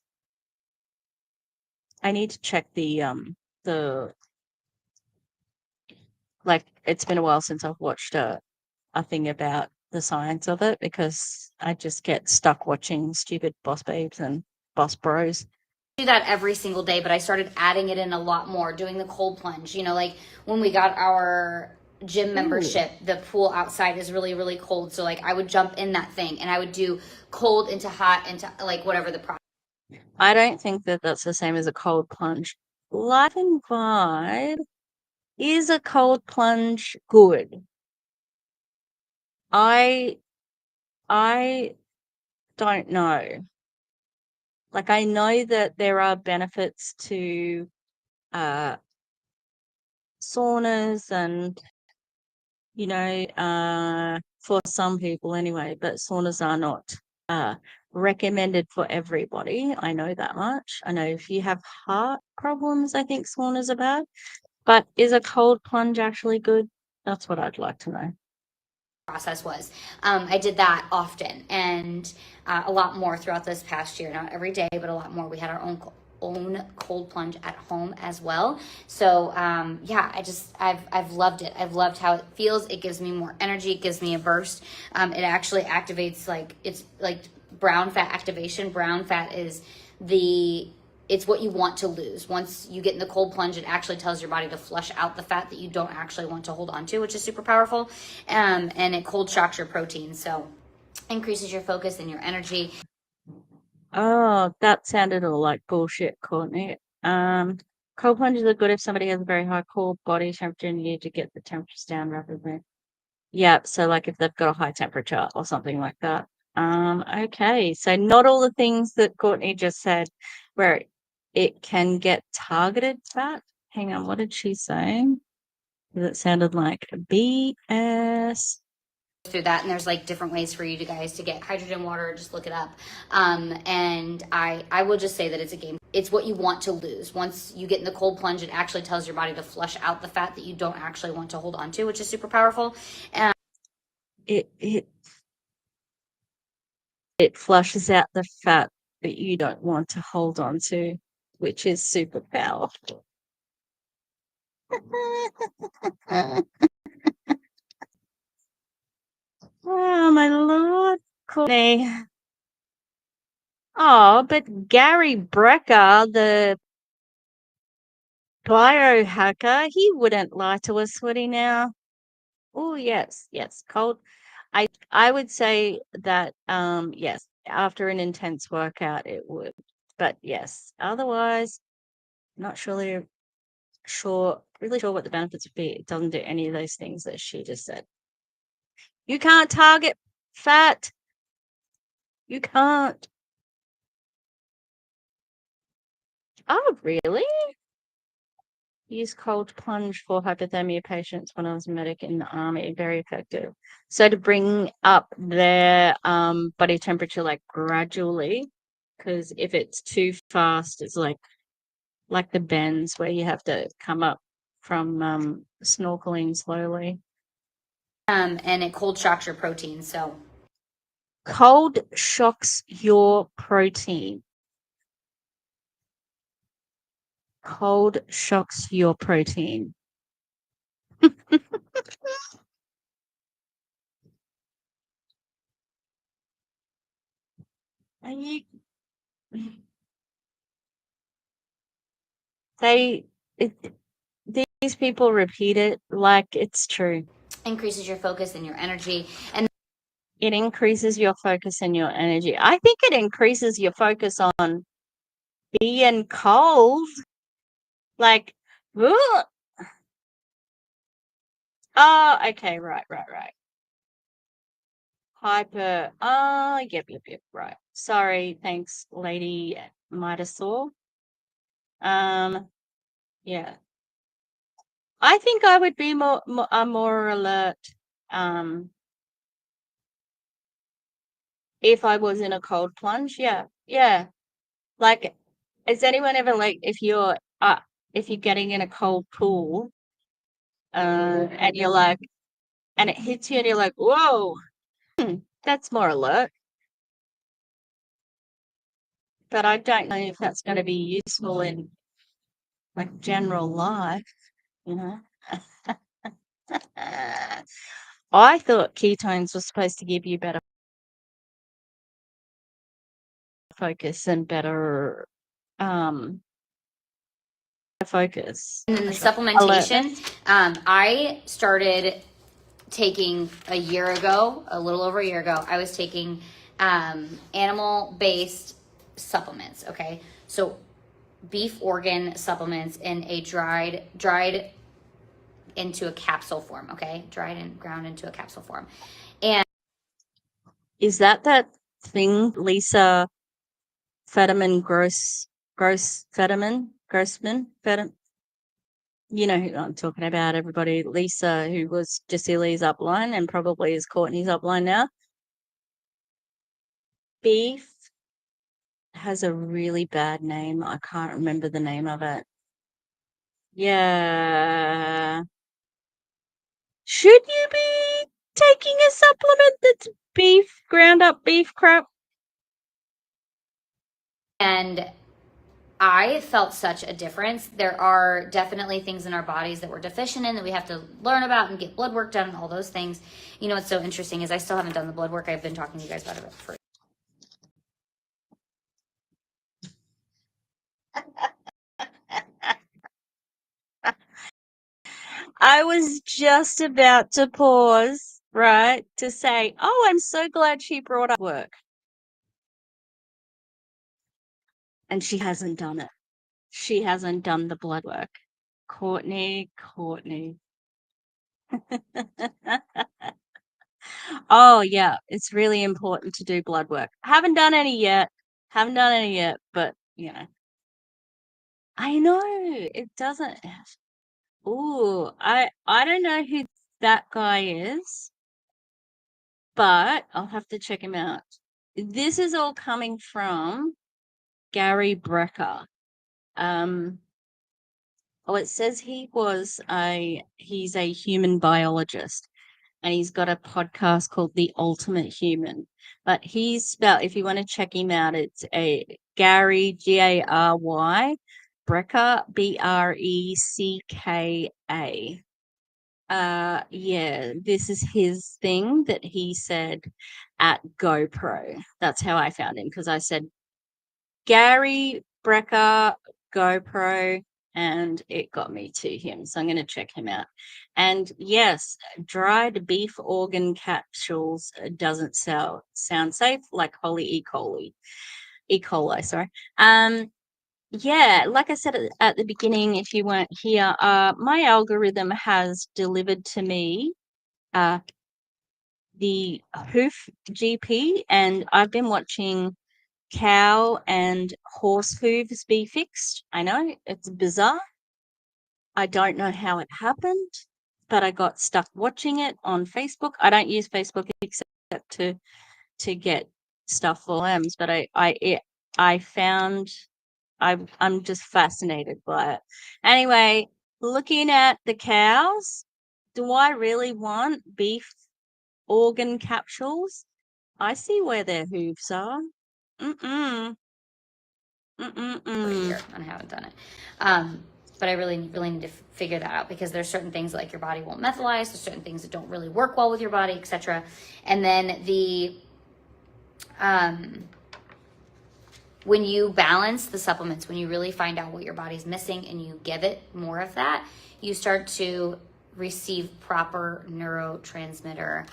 I need to check the like, it's been a while since I've watched a thing about the science of it, because I just get stuck watching stupid boss babes and boss bros. Do that every single day, but I started adding it in a lot more, doing the cold plunge. You know, like when we got our gym membership, the pool outside is really, really cold. So like I would jump in that thing and I would do cold into hot into like whatever the process. I don't think that that's the same as a cold plunge. Light and Vibe, is a cold plunge good? I I don't know. Like, I know that there are benefits to uh saunas and, for some people anyway, but saunas are not recommended for everybody. I know that much. I know if you have heart problems, I think saunas are bad. But is a cold plunge actually good? That's what I'd like to know. Process was. I did that often and a lot more throughout this past year. Not every day, but a lot more. We had our own cold plunge at home as well. So yeah, I've loved it. I've loved how it feels. It gives me more energy. It gives me a burst. It actually activates, like, it's like brown fat activation. Brown fat is it's what you want to lose. Once you get in the cold plunge, it actually tells your body to flush out the fat that you don't actually want to hold on to, which is super powerful. And it cold shocks your protein, so increases your focus and your energy. Oh, that sounded all like bullshit, Courtney. Cold plunges are good if somebody has a very high core body temperature and you need to get the temperatures down rapidly. Yeah, so like if they've got a high temperature or something like that. Okay, so not all the things that Courtney just said, where it can get targeted fat. Hang on, what did she say? It sounded like BS. Through that, and there's like different ways for you guys to get hydrogen water. Just look it up. And I will just say that it's a game. It's what you want to lose. Once you get in the cold plunge, it actually tells your body to flush out the fat that you don't actually want to hold on to, which is super powerful. It flushes out the fat that you don't want to hold on to, which is super powerful. Oh my lord, Courtney. Oh, but Gary Brecker, the biohacker, he wouldn't lie to us, would he now? Oh yes, yes. Cold. I would say that yes, after an intense workout it would. But yes, otherwise, not really sure what the benefits would be. It doesn't do any of those things that she just said. You can't target fat. You can't. Oh, really? Use cold plunge for hypothermia patients when I was a medic in the army. Very effective. So to bring up their body temperature like gradually, because if it's too fast, it's like the bends where you have to come up from snorkeling slowly. And it cold shocks your protein. So Cold shocks your protein. Cold shocks your protein. And you, they, it, these people repeat it like it's true. Increases your focus and your energy. And it increases your focus and your energy. I think it increases your focus on being cold. Like, ugh. Oh, okay, right. Hyper. Oh, yep, right. Sorry, thanks, Lady Midasaur. Yeah. I think I would be more alert, if I was in a cold plunge. Yeah. Like, is anyone ever like if you're getting in a cold pool, and you're like, and it hits you, and you're like, whoa, that's more alert. But I don't know if that's going to be useful in like general life, you know. I thought ketones were supposed to give you better focus and better focus. then the Alertness. supplementation, I started taking a little over a year ago. I was taking animal-based supplements. Okay, so beef organ supplements in a dried into a capsule form. Okay, dried and ground into a capsule form. And Is that thing, Lisa Fetterman Grossman? You know who I'm talking about, everybody. Lisa, who was Jacili's upline and probably is Courtney's upline now. Beef has a really bad name. I can't remember the name of it. Yeah. Should you be taking a supplement that's ground up beef crap? And I felt such a difference. There are definitely things in our bodies that we're deficient in that we have to learn about and get blood work done and all those things. You know what's so interesting is I still haven't done the blood work. I've been talking to you guys about it for I was just about to pause, right, to say, oh, I'm so glad she brought up work. And she hasn't done it. She hasn't done the blood work. Courtney. Oh, yeah, it's really important to do blood work. Haven't done any yet, but, you know. I know, it doesn't. Ooh, I don't know who that guy is, but I'll have to check him out. This is all coming from Gary Brecker. It says he's a human biologist, and he's got a podcast called The Ultimate Human. But he's spelled, if you want to check him out, it's a Gary, Gary, Brecker, Brecka. Yeah, this is his thing that he said at GoPro. That's how I found him, because I said Gary Brecker GoPro, and it got me to him. So I'm going to check him out. And yes, dried beef organ capsules doesn't sound safe, like holy E. coli. E. coli, sorry. Yeah, like I said at the beginning, if you weren't here, my algorithm has delivered to me the hoof GP, and I've been watching cow and horse hooves be fixed. I know, it's bizarre. I don't know how it happened, but I got stuck watching it on Facebook. I don't use Facebook except to get stuff for M's, but I found I'm just fascinated by it. Anyway, looking at the cows, do I really want beef organ capsules? I see where their hooves are. Mm-mm. a year and I haven't done it. but I really need to figure that out, because there's certain things like your body won't methylize, there's certain things that don't really work well with your body, etc. And then when you balance the supplements, when you really find out what your body's missing and you give it more of that, you start to receive proper neurotransmitter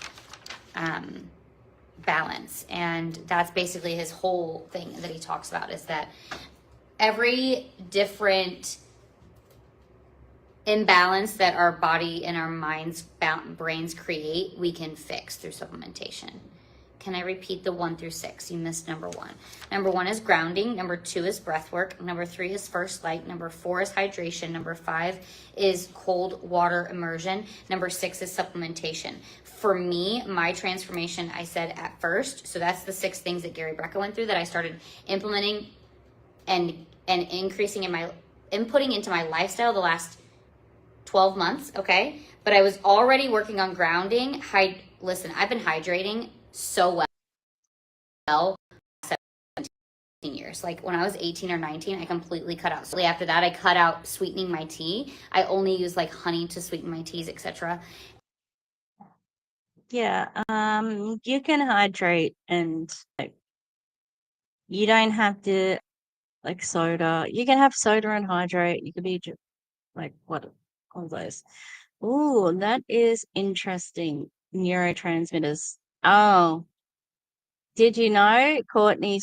balance. And that's basically his whole thing that he talks about, is that every different imbalance that our body and our minds, brains create, we can fix through supplementation. Can I repeat the 1 through 6? You missed number 1. Number 1 is grounding. Number 2 is breath work. Number 3 is first light. Number 4 is hydration. Number 5 is cold water immersion. Number 6 is supplementation. For me, my transformation, I said at first, so that's the 6 things that Gary Brecka went through that I started implementing and increasing in my, inputting into my lifestyle the last 12 months, okay? But I was already working on grounding. Listen, I've been hydrating so well 17 years. Like when I was 18 or 19, I completely cut out. So after that, I cut out sweetening my tea. I only use like honey to sweeten my teas, etc. Yeah, you can hydrate, and like, you don't have to like soda. You can have soda and hydrate. You could be like what all those. Oh, that is interesting. Neurotransmitters. Oh, did you know Courtney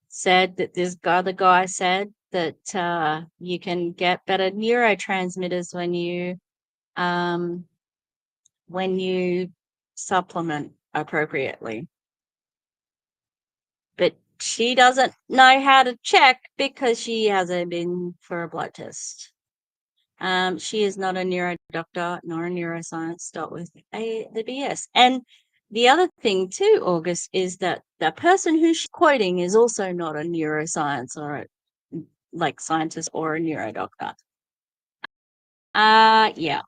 said that this other guy said that you can get better neurotransmitters when you supplement appropriately. But she doesn't know how to check because she hasn't been for a blood test. She is not a neuro doctor nor a neuroscience. Start with the BS. And the other thing too, August, is that the person who she's quoting is also not a neuroscience or like scientist or a neuro doctor. Yeah.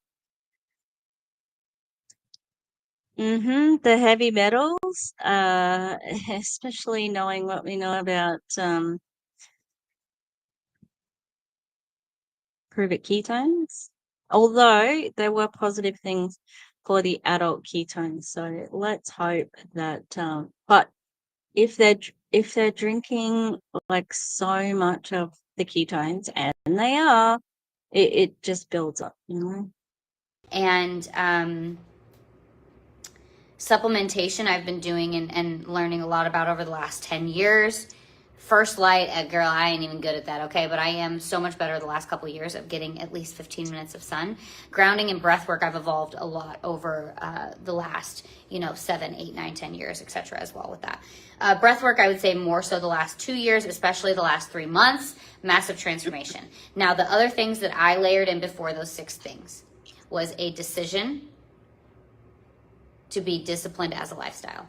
The heavy metals, especially knowing what we know about pruvic ketones, although there were positive things for the adult ketones. So let's hope that, but if they're drinking like so much of the ketones, and they are, it just builds up, you know. And supplementation I've been doing and learning a lot about over the last 10 years. First light, girl, I ain't even good at that, okay? But I am so much better the last couple of years of getting at least 15 minutes of sun. Grounding and breath work, I've evolved a lot over the last, 7, 8, 9, 10 years, etc. as well with that. Breath work, I would say more so the last 2 years, especially the last 3 months, massive transformation. Now, the other things that I layered in before those 6 things was a decision to be disciplined as a lifestyle,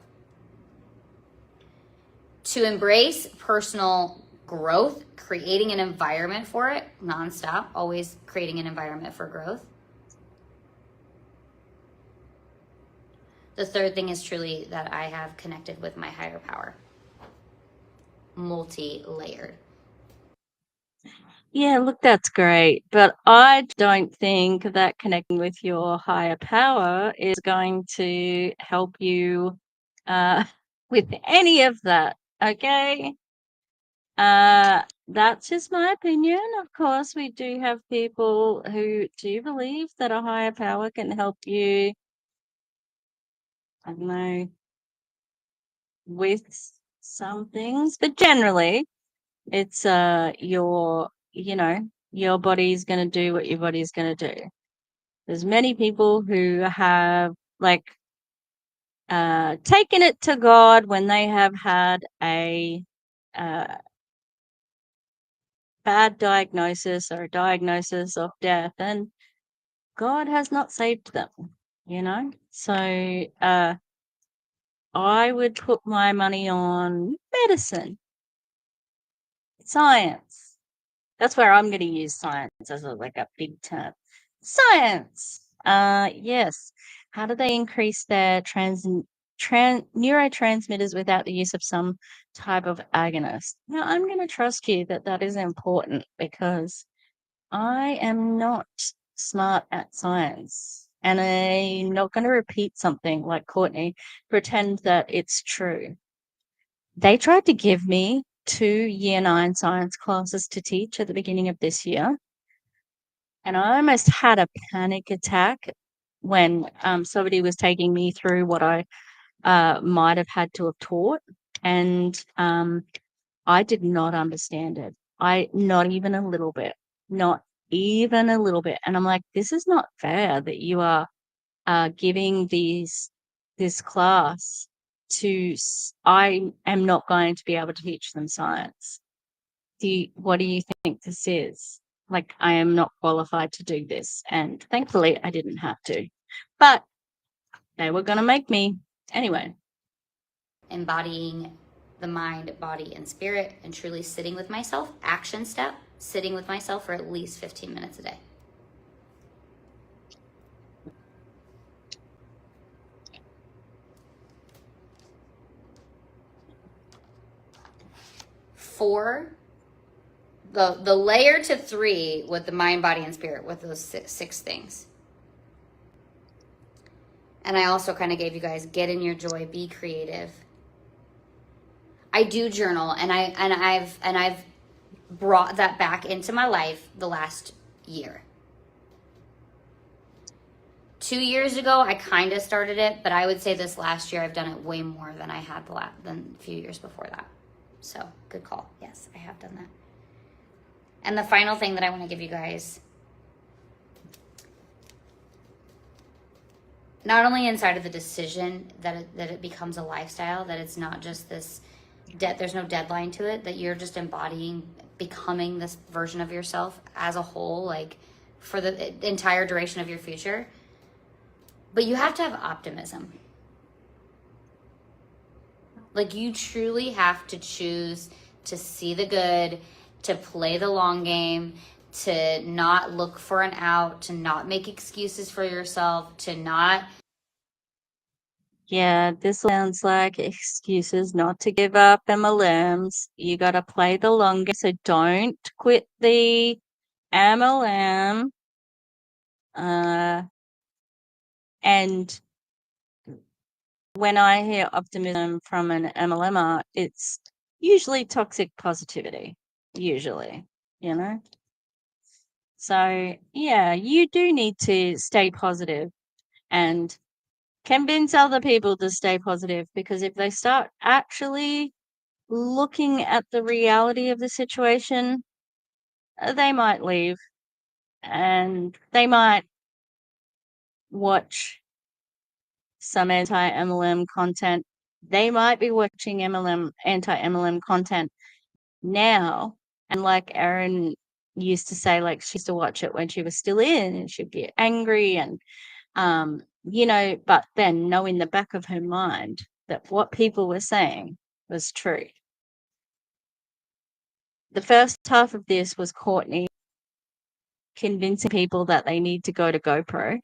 to embrace personal growth, creating an environment for it nonstop, always creating an environment for growth. The third thing is truly that I have connected with my higher power, multi-layered. Yeah, look, that's great. But I don't think that connecting with your higher power is going to help you with any of that. Okay. That's just my opinion. Of course, we do have people who do believe that a higher power can help you, I don't know, with some things, but generally it's your body's going to do what your body's going to do. There's many people who have like taken it to God when they have had a bad diagnosis or a diagnosis of death, and God has not saved them, So I would put my money on medicine, science. That's where I'm going to use science as a big term. Science. Yes. How do they increase their neurotransmitters without the use of some type of agonist? Now, I'm going to trust you that is important, because I am not smart at science, and I'm not going to repeat something like Courtney, pretend that it's true. They tried to give me 2 year 9 science classes to teach at the beginning of this year, and I almost had a panic attack when somebody was taking me through what I might have had to have taught, and I did not understand it. Not even a little bit, not even a little bit. And I'm like, this is not fair that you are giving this class to. I am not going to be able to teach them science. What do you think this is? Like, I am not qualified to do this, and thankfully, I didn't have to. But they were going to make me anyway. Embodying the mind, body, and spirit, and truly sitting with myself. Action step: sitting with myself for at least 15 minutes a day. Four, the layer to 3 with the mind, body, and spirit, with those six things. And I also kind of gave you guys: get in your joy, be creative. I do journal, and I've brought that back into my life the last year. 2 years ago, I kind of started it, but I would say this last year I've done it way more than I had than a few years before that. So, good call. Yes, I have done that. And the final thing that I want to give you guys, not only inside of the decision that it becomes a lifestyle, that it's not just this, there's no deadline to it, that you're just embodying, becoming this version of yourself as a whole, like for the entire duration of your future. But you have to have optimism. Like, you truly have to choose to see the good, to play the long game, to not look for an out, to not make excuses for yourself, to not... Yeah, this sounds like excuses not to give up MLMs. You got to play the long game, so don't quit the MLM. And when I hear optimism from an MLMer, it's usually toxic positivity, usually, you know? So, yeah, you do need to stay positive and convince other people to stay positive, because if they start actually looking at the reality of the situation, they might leave, and they might watch some anti-MLM content. They might be watching anti-MLM content now, and like Erin used to say, like, she used to watch it when she was still in, and she'd get angry, and but then know in the back of her mind that what people were saying was true. The first half of this was Courtney convincing people that they need to go to GoPro,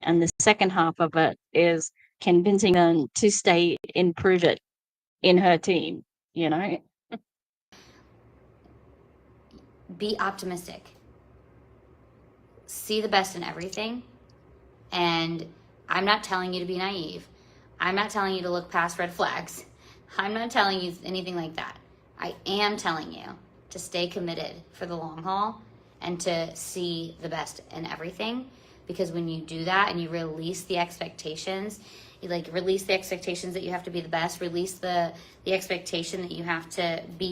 and the second half of it is convincing them to stay and prove it in her team, you know? Be optimistic. See the best in everything. And I'm not telling you to be naive. I'm not telling you to look past red flags. I'm not telling you anything like that. I am telling you to stay committed for the long haul and to see the best in everything. Because when you do that and you release the expectations, you release the expectations that you have to be the best, release the expectation that you have to be.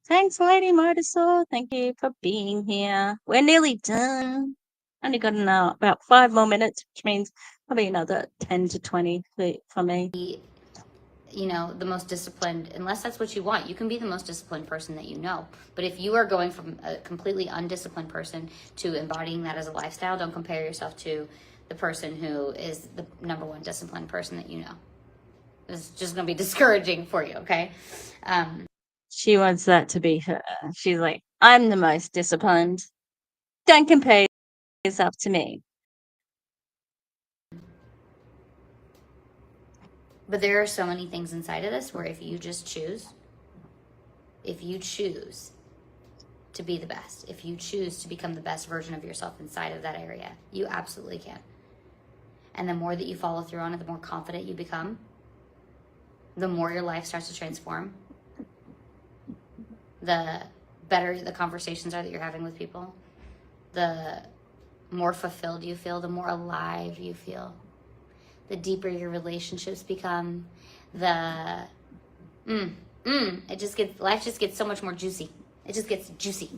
Thanks, Lady Motorsaw. Thank you for being here. We're nearly done. Only got about 5 more minutes, which means probably another 10 to 20 for me. The most disciplined, unless that's what you want. You can be the most disciplined person that you know. But if you are going from a completely undisciplined person to embodying that as a lifestyle, don't compare yourself to the person who is the number one disciplined person that you know. It's just going to be discouraging for you, okay? She wants that to be her. She's like, I'm the most disciplined. Don't compare yourself to me. But there are so many things inside of this where if you choose to be the best, if you choose to become the best version of yourself inside of that area, you absolutely can. And the more that you follow through on it, the more confident you become, the more your life starts to transform, the better the conversations are that you're having with people, the more fulfilled you feel, the more alive you feel, the deeper your relationships become, life just gets so much more juicy. It just gets juicy.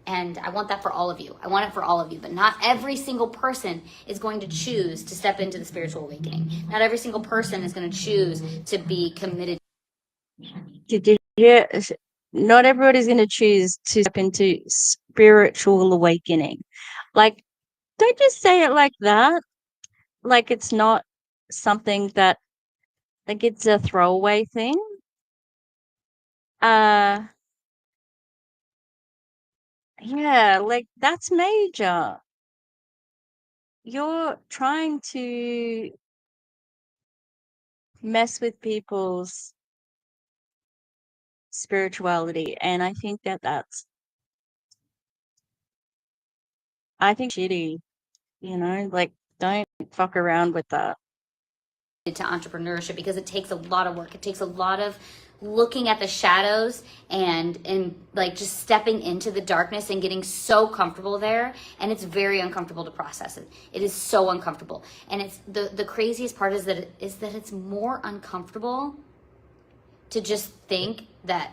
And I want that for all of you. I want it for all of you. But not every single person is going to choose to step into the spiritual awakening. Not every single person is going to choose to be committed. Yeah, not everybody's going to choose to step into spiritual awakening. Like, don't just say it like that. Like, it's not something that, like, it's a throwaway thing. Yeah, like, that's major. You're trying to mess with people's spirituality, and I think that's shitty, like, don't fuck around with that. To entrepreneurship, because it takes a lot of work. It takes a lot of looking at the shadows and like just stepping into the darkness and getting so comfortable there, and it's very uncomfortable to process it. It is so uncomfortable, and it's the craziest part is that it's more uncomfortable to just think that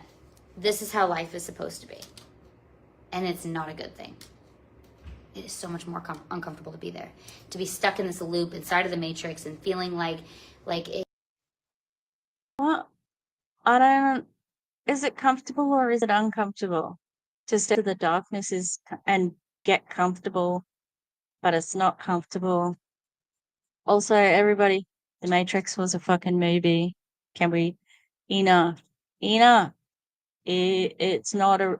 this is how life is supposed to be, and it's not a good thing. It is so much more uncomfortable to be there, to be stuck in this loop inside of the matrix and feeling like it. Well, I don't. Is it comfortable or is it uncomfortable to step into the darkness and get comfortable, but it's not comfortable? Also, everybody, The Matrix was a fucking movie. Can we? Enough. It's not a.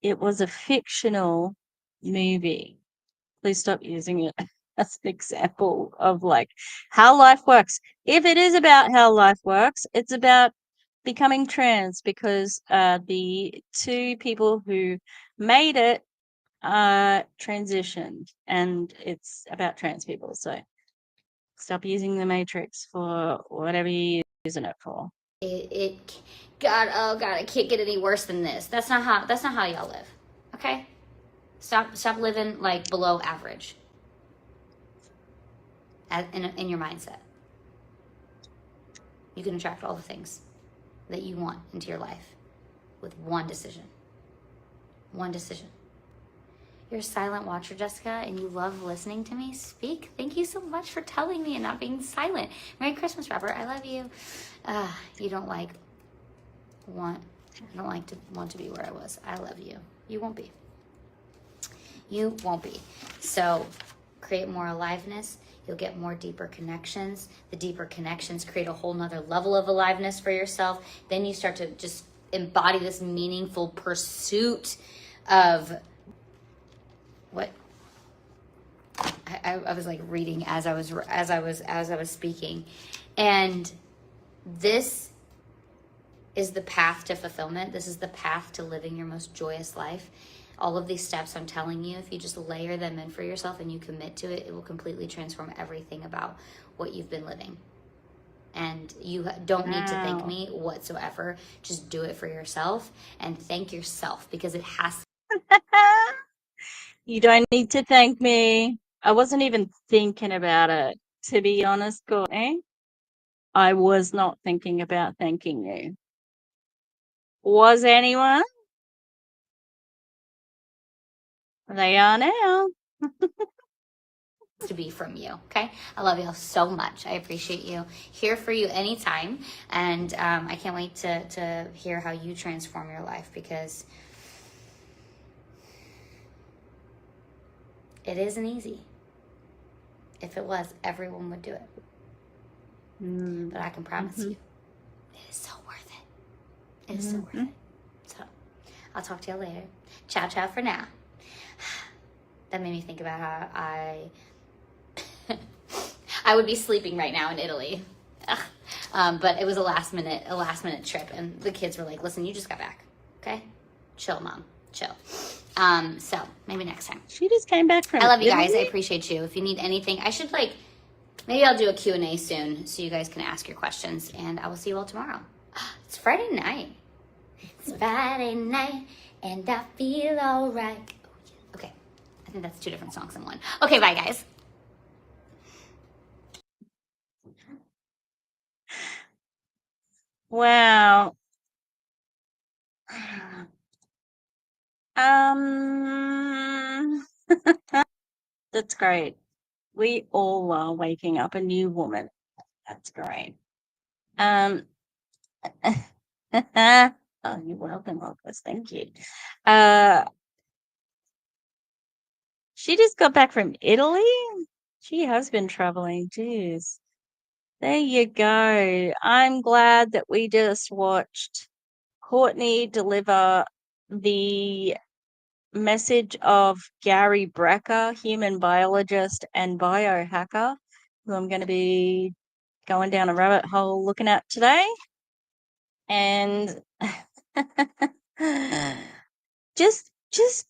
It was a fictional movie. Please stop using it as an example of like how life works. If it is about how life works, it's about becoming trans, because the two people who made it transitioned, and it's about trans people. So stop using the Matrix for whatever you're using it for. God, oh God, it can't get any worse than this. That's not how y'all live. Okay? Stop living like below average in your mindset. You can attract all the things that you want into your life with one decision. One decision. You're a silent watcher, Jessica, and you love listening to me speak. Thank you so much for telling me and not being silent. Merry Christmas, Robert. I love you. You don't want to be where I was. I love you. You won't be. You won't be. So create more aliveness. You'll get more deeper connections. The deeper connections create a whole nother level of aliveness for yourself. Then you start to just embody this meaningful pursuit of what I was like reading as I was speaking. And this is the path to fulfillment. This is the path to living your most joyous life. All of these steps I'm telling you, if you just layer them in for yourself and you commit to it, it will completely transform everything about what you've been living. And you don't need to thank me whatsoever. Just do it for yourself and thank yourself, because it has to. You don't need to thank me. I wasn't even thinking about it, to be honest, Courtney. I was not thinking about thanking you. Was anyone? They are now. To be from you. Okay, I love you so much. I appreciate you. Here for you anytime, and I can't wait to hear how you transform your life, because it isn't easy. If it was, everyone would do it. But I can promise you, it is so worth it. It is so worth it. So I'll talk to you later. Ciao, ciao for now. That made me think about how I would be sleeping right now in Italy. But it was a last minute trip, and the kids were like, listen, you just got back. Okay? Chill, Mom. chill. So maybe next time. She just came back from I love you Italy? guys. I appreciate you. If you need anything, I should maybe I'll do a Q&A soon so you guys can ask your questions, and I will see you all tomorrow. It's Friday night. It's Friday night and I feel all right. Okay. I think that's 2 different songs in one. Okay, bye guys. Wow. That's great. We all are waking up a new woman. That's great. Oh, you're welcome, August. Thank you. She just got back from Italy. She has been traveling. Jeez. There you go. I'm glad that we just watched Courtney deliver the message of Gary Brecker, human biologist and biohacker, who I'm going to be going down a rabbit hole looking at today. And just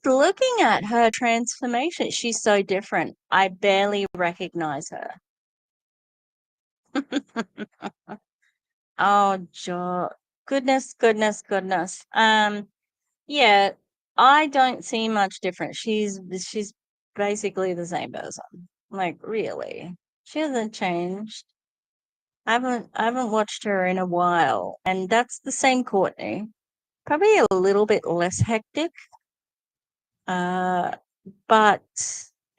looking at her transformation, she's so different. I barely recognize her. Oh, goodness. Yeah, I don't see much difference. She's basically the same person. Like, really. She hasn't changed. I haven't watched her in a while, and that's the same Courtney. Probably a little bit less hectic. But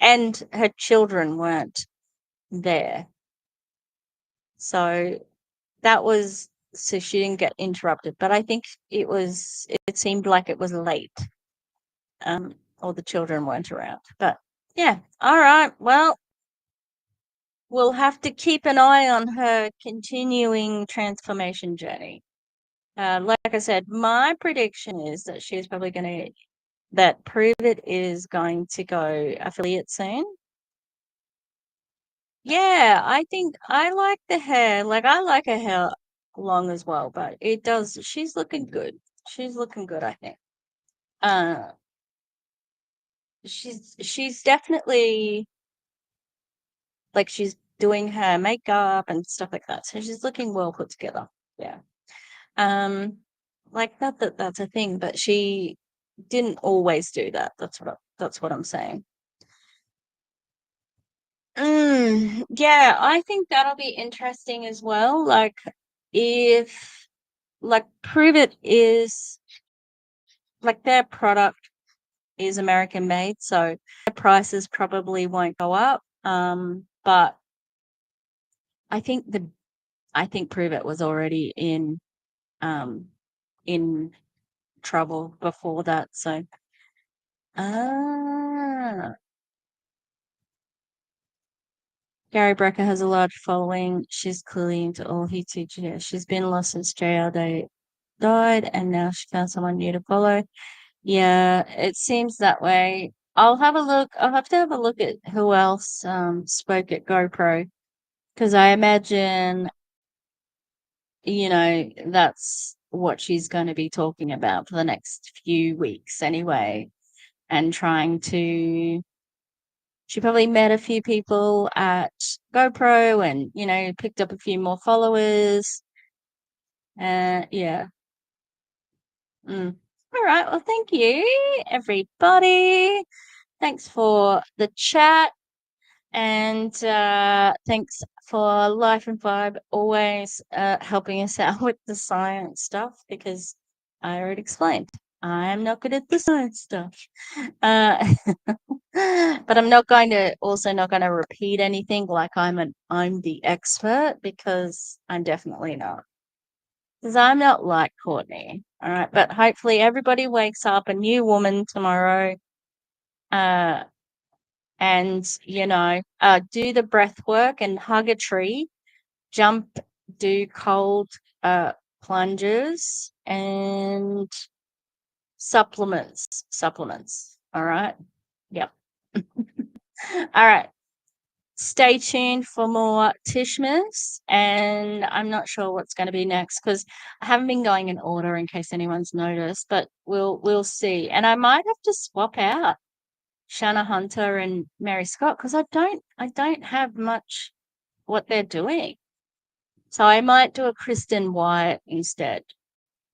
and her children weren't there. So so she didn't get interrupted. But I think it seemed like it was late. Or the children weren't around. But yeah, all right. Well, we'll have to keep an eye on her continuing transformation journey. Like I said, my prediction is that that Prove It is going to go affiliate soon. Yeah, I think I like the hair. Like, I like her hair long as well, but she's looking good. She's looking good, I think. She's definitely, like, she's doing her makeup and stuff like that. So she's looking well put together. Yeah. Like, not that that's a thing, but she didn't always do that. That's what I'm saying. Yeah, I think that'll be interesting as well. Like, if Prove It is, like, their product is American made, so their prices probably won't go up. But I think Prove It was already in trouble before that. So Gary Brecker has a large following. She's clearly into all he teaches. Yeah, she's been lost since JR died, and now she found someone new to follow. Yeah, it seems that way. I'll have a look. I'll have to have a look at who else spoke at GoPro, because I imagine, that's what she's going to be talking about for the next few weeks anyway, and she probably met a few people at GoPro and, picked up a few more followers. Yeah. All right. Well, thank you, everybody. Thanks for the chat. And thanks for Life and Vibe always helping us out with the science stuff, because I already explained I'm not good at the science stuff. But I'm not going to repeat anything like I'm the expert, because I'm definitely not. Because I'm not like Courtney. All right. But hopefully everybody wakes up a new woman tomorrow. And do the breath work and hug a tree, jump, do cold plunges, and supplements. All right. Yep. All right. stay tuned for more Tishmas, and I'm not sure what's going to be next because I haven't been going in order in case anyone's noticed, but we'll see. And I might have to swap out Shanna Hunter and Mary Scott because I don't have much what they're doing. So I might do a Kristen Wyatt instead.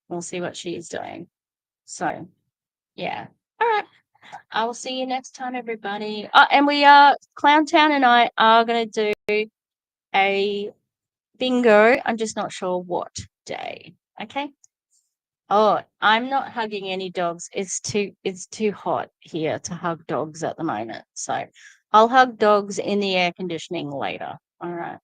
We'll see what she's doing. So yeah. All right. I will see you next time, everybody. And we are Clowntown and I are going to do a bingo. I'm just not sure what day. Okay. Oh, I'm not hugging any dogs. It's too hot here to hug dogs at the moment. So I'll hug dogs in the air conditioning later. All right.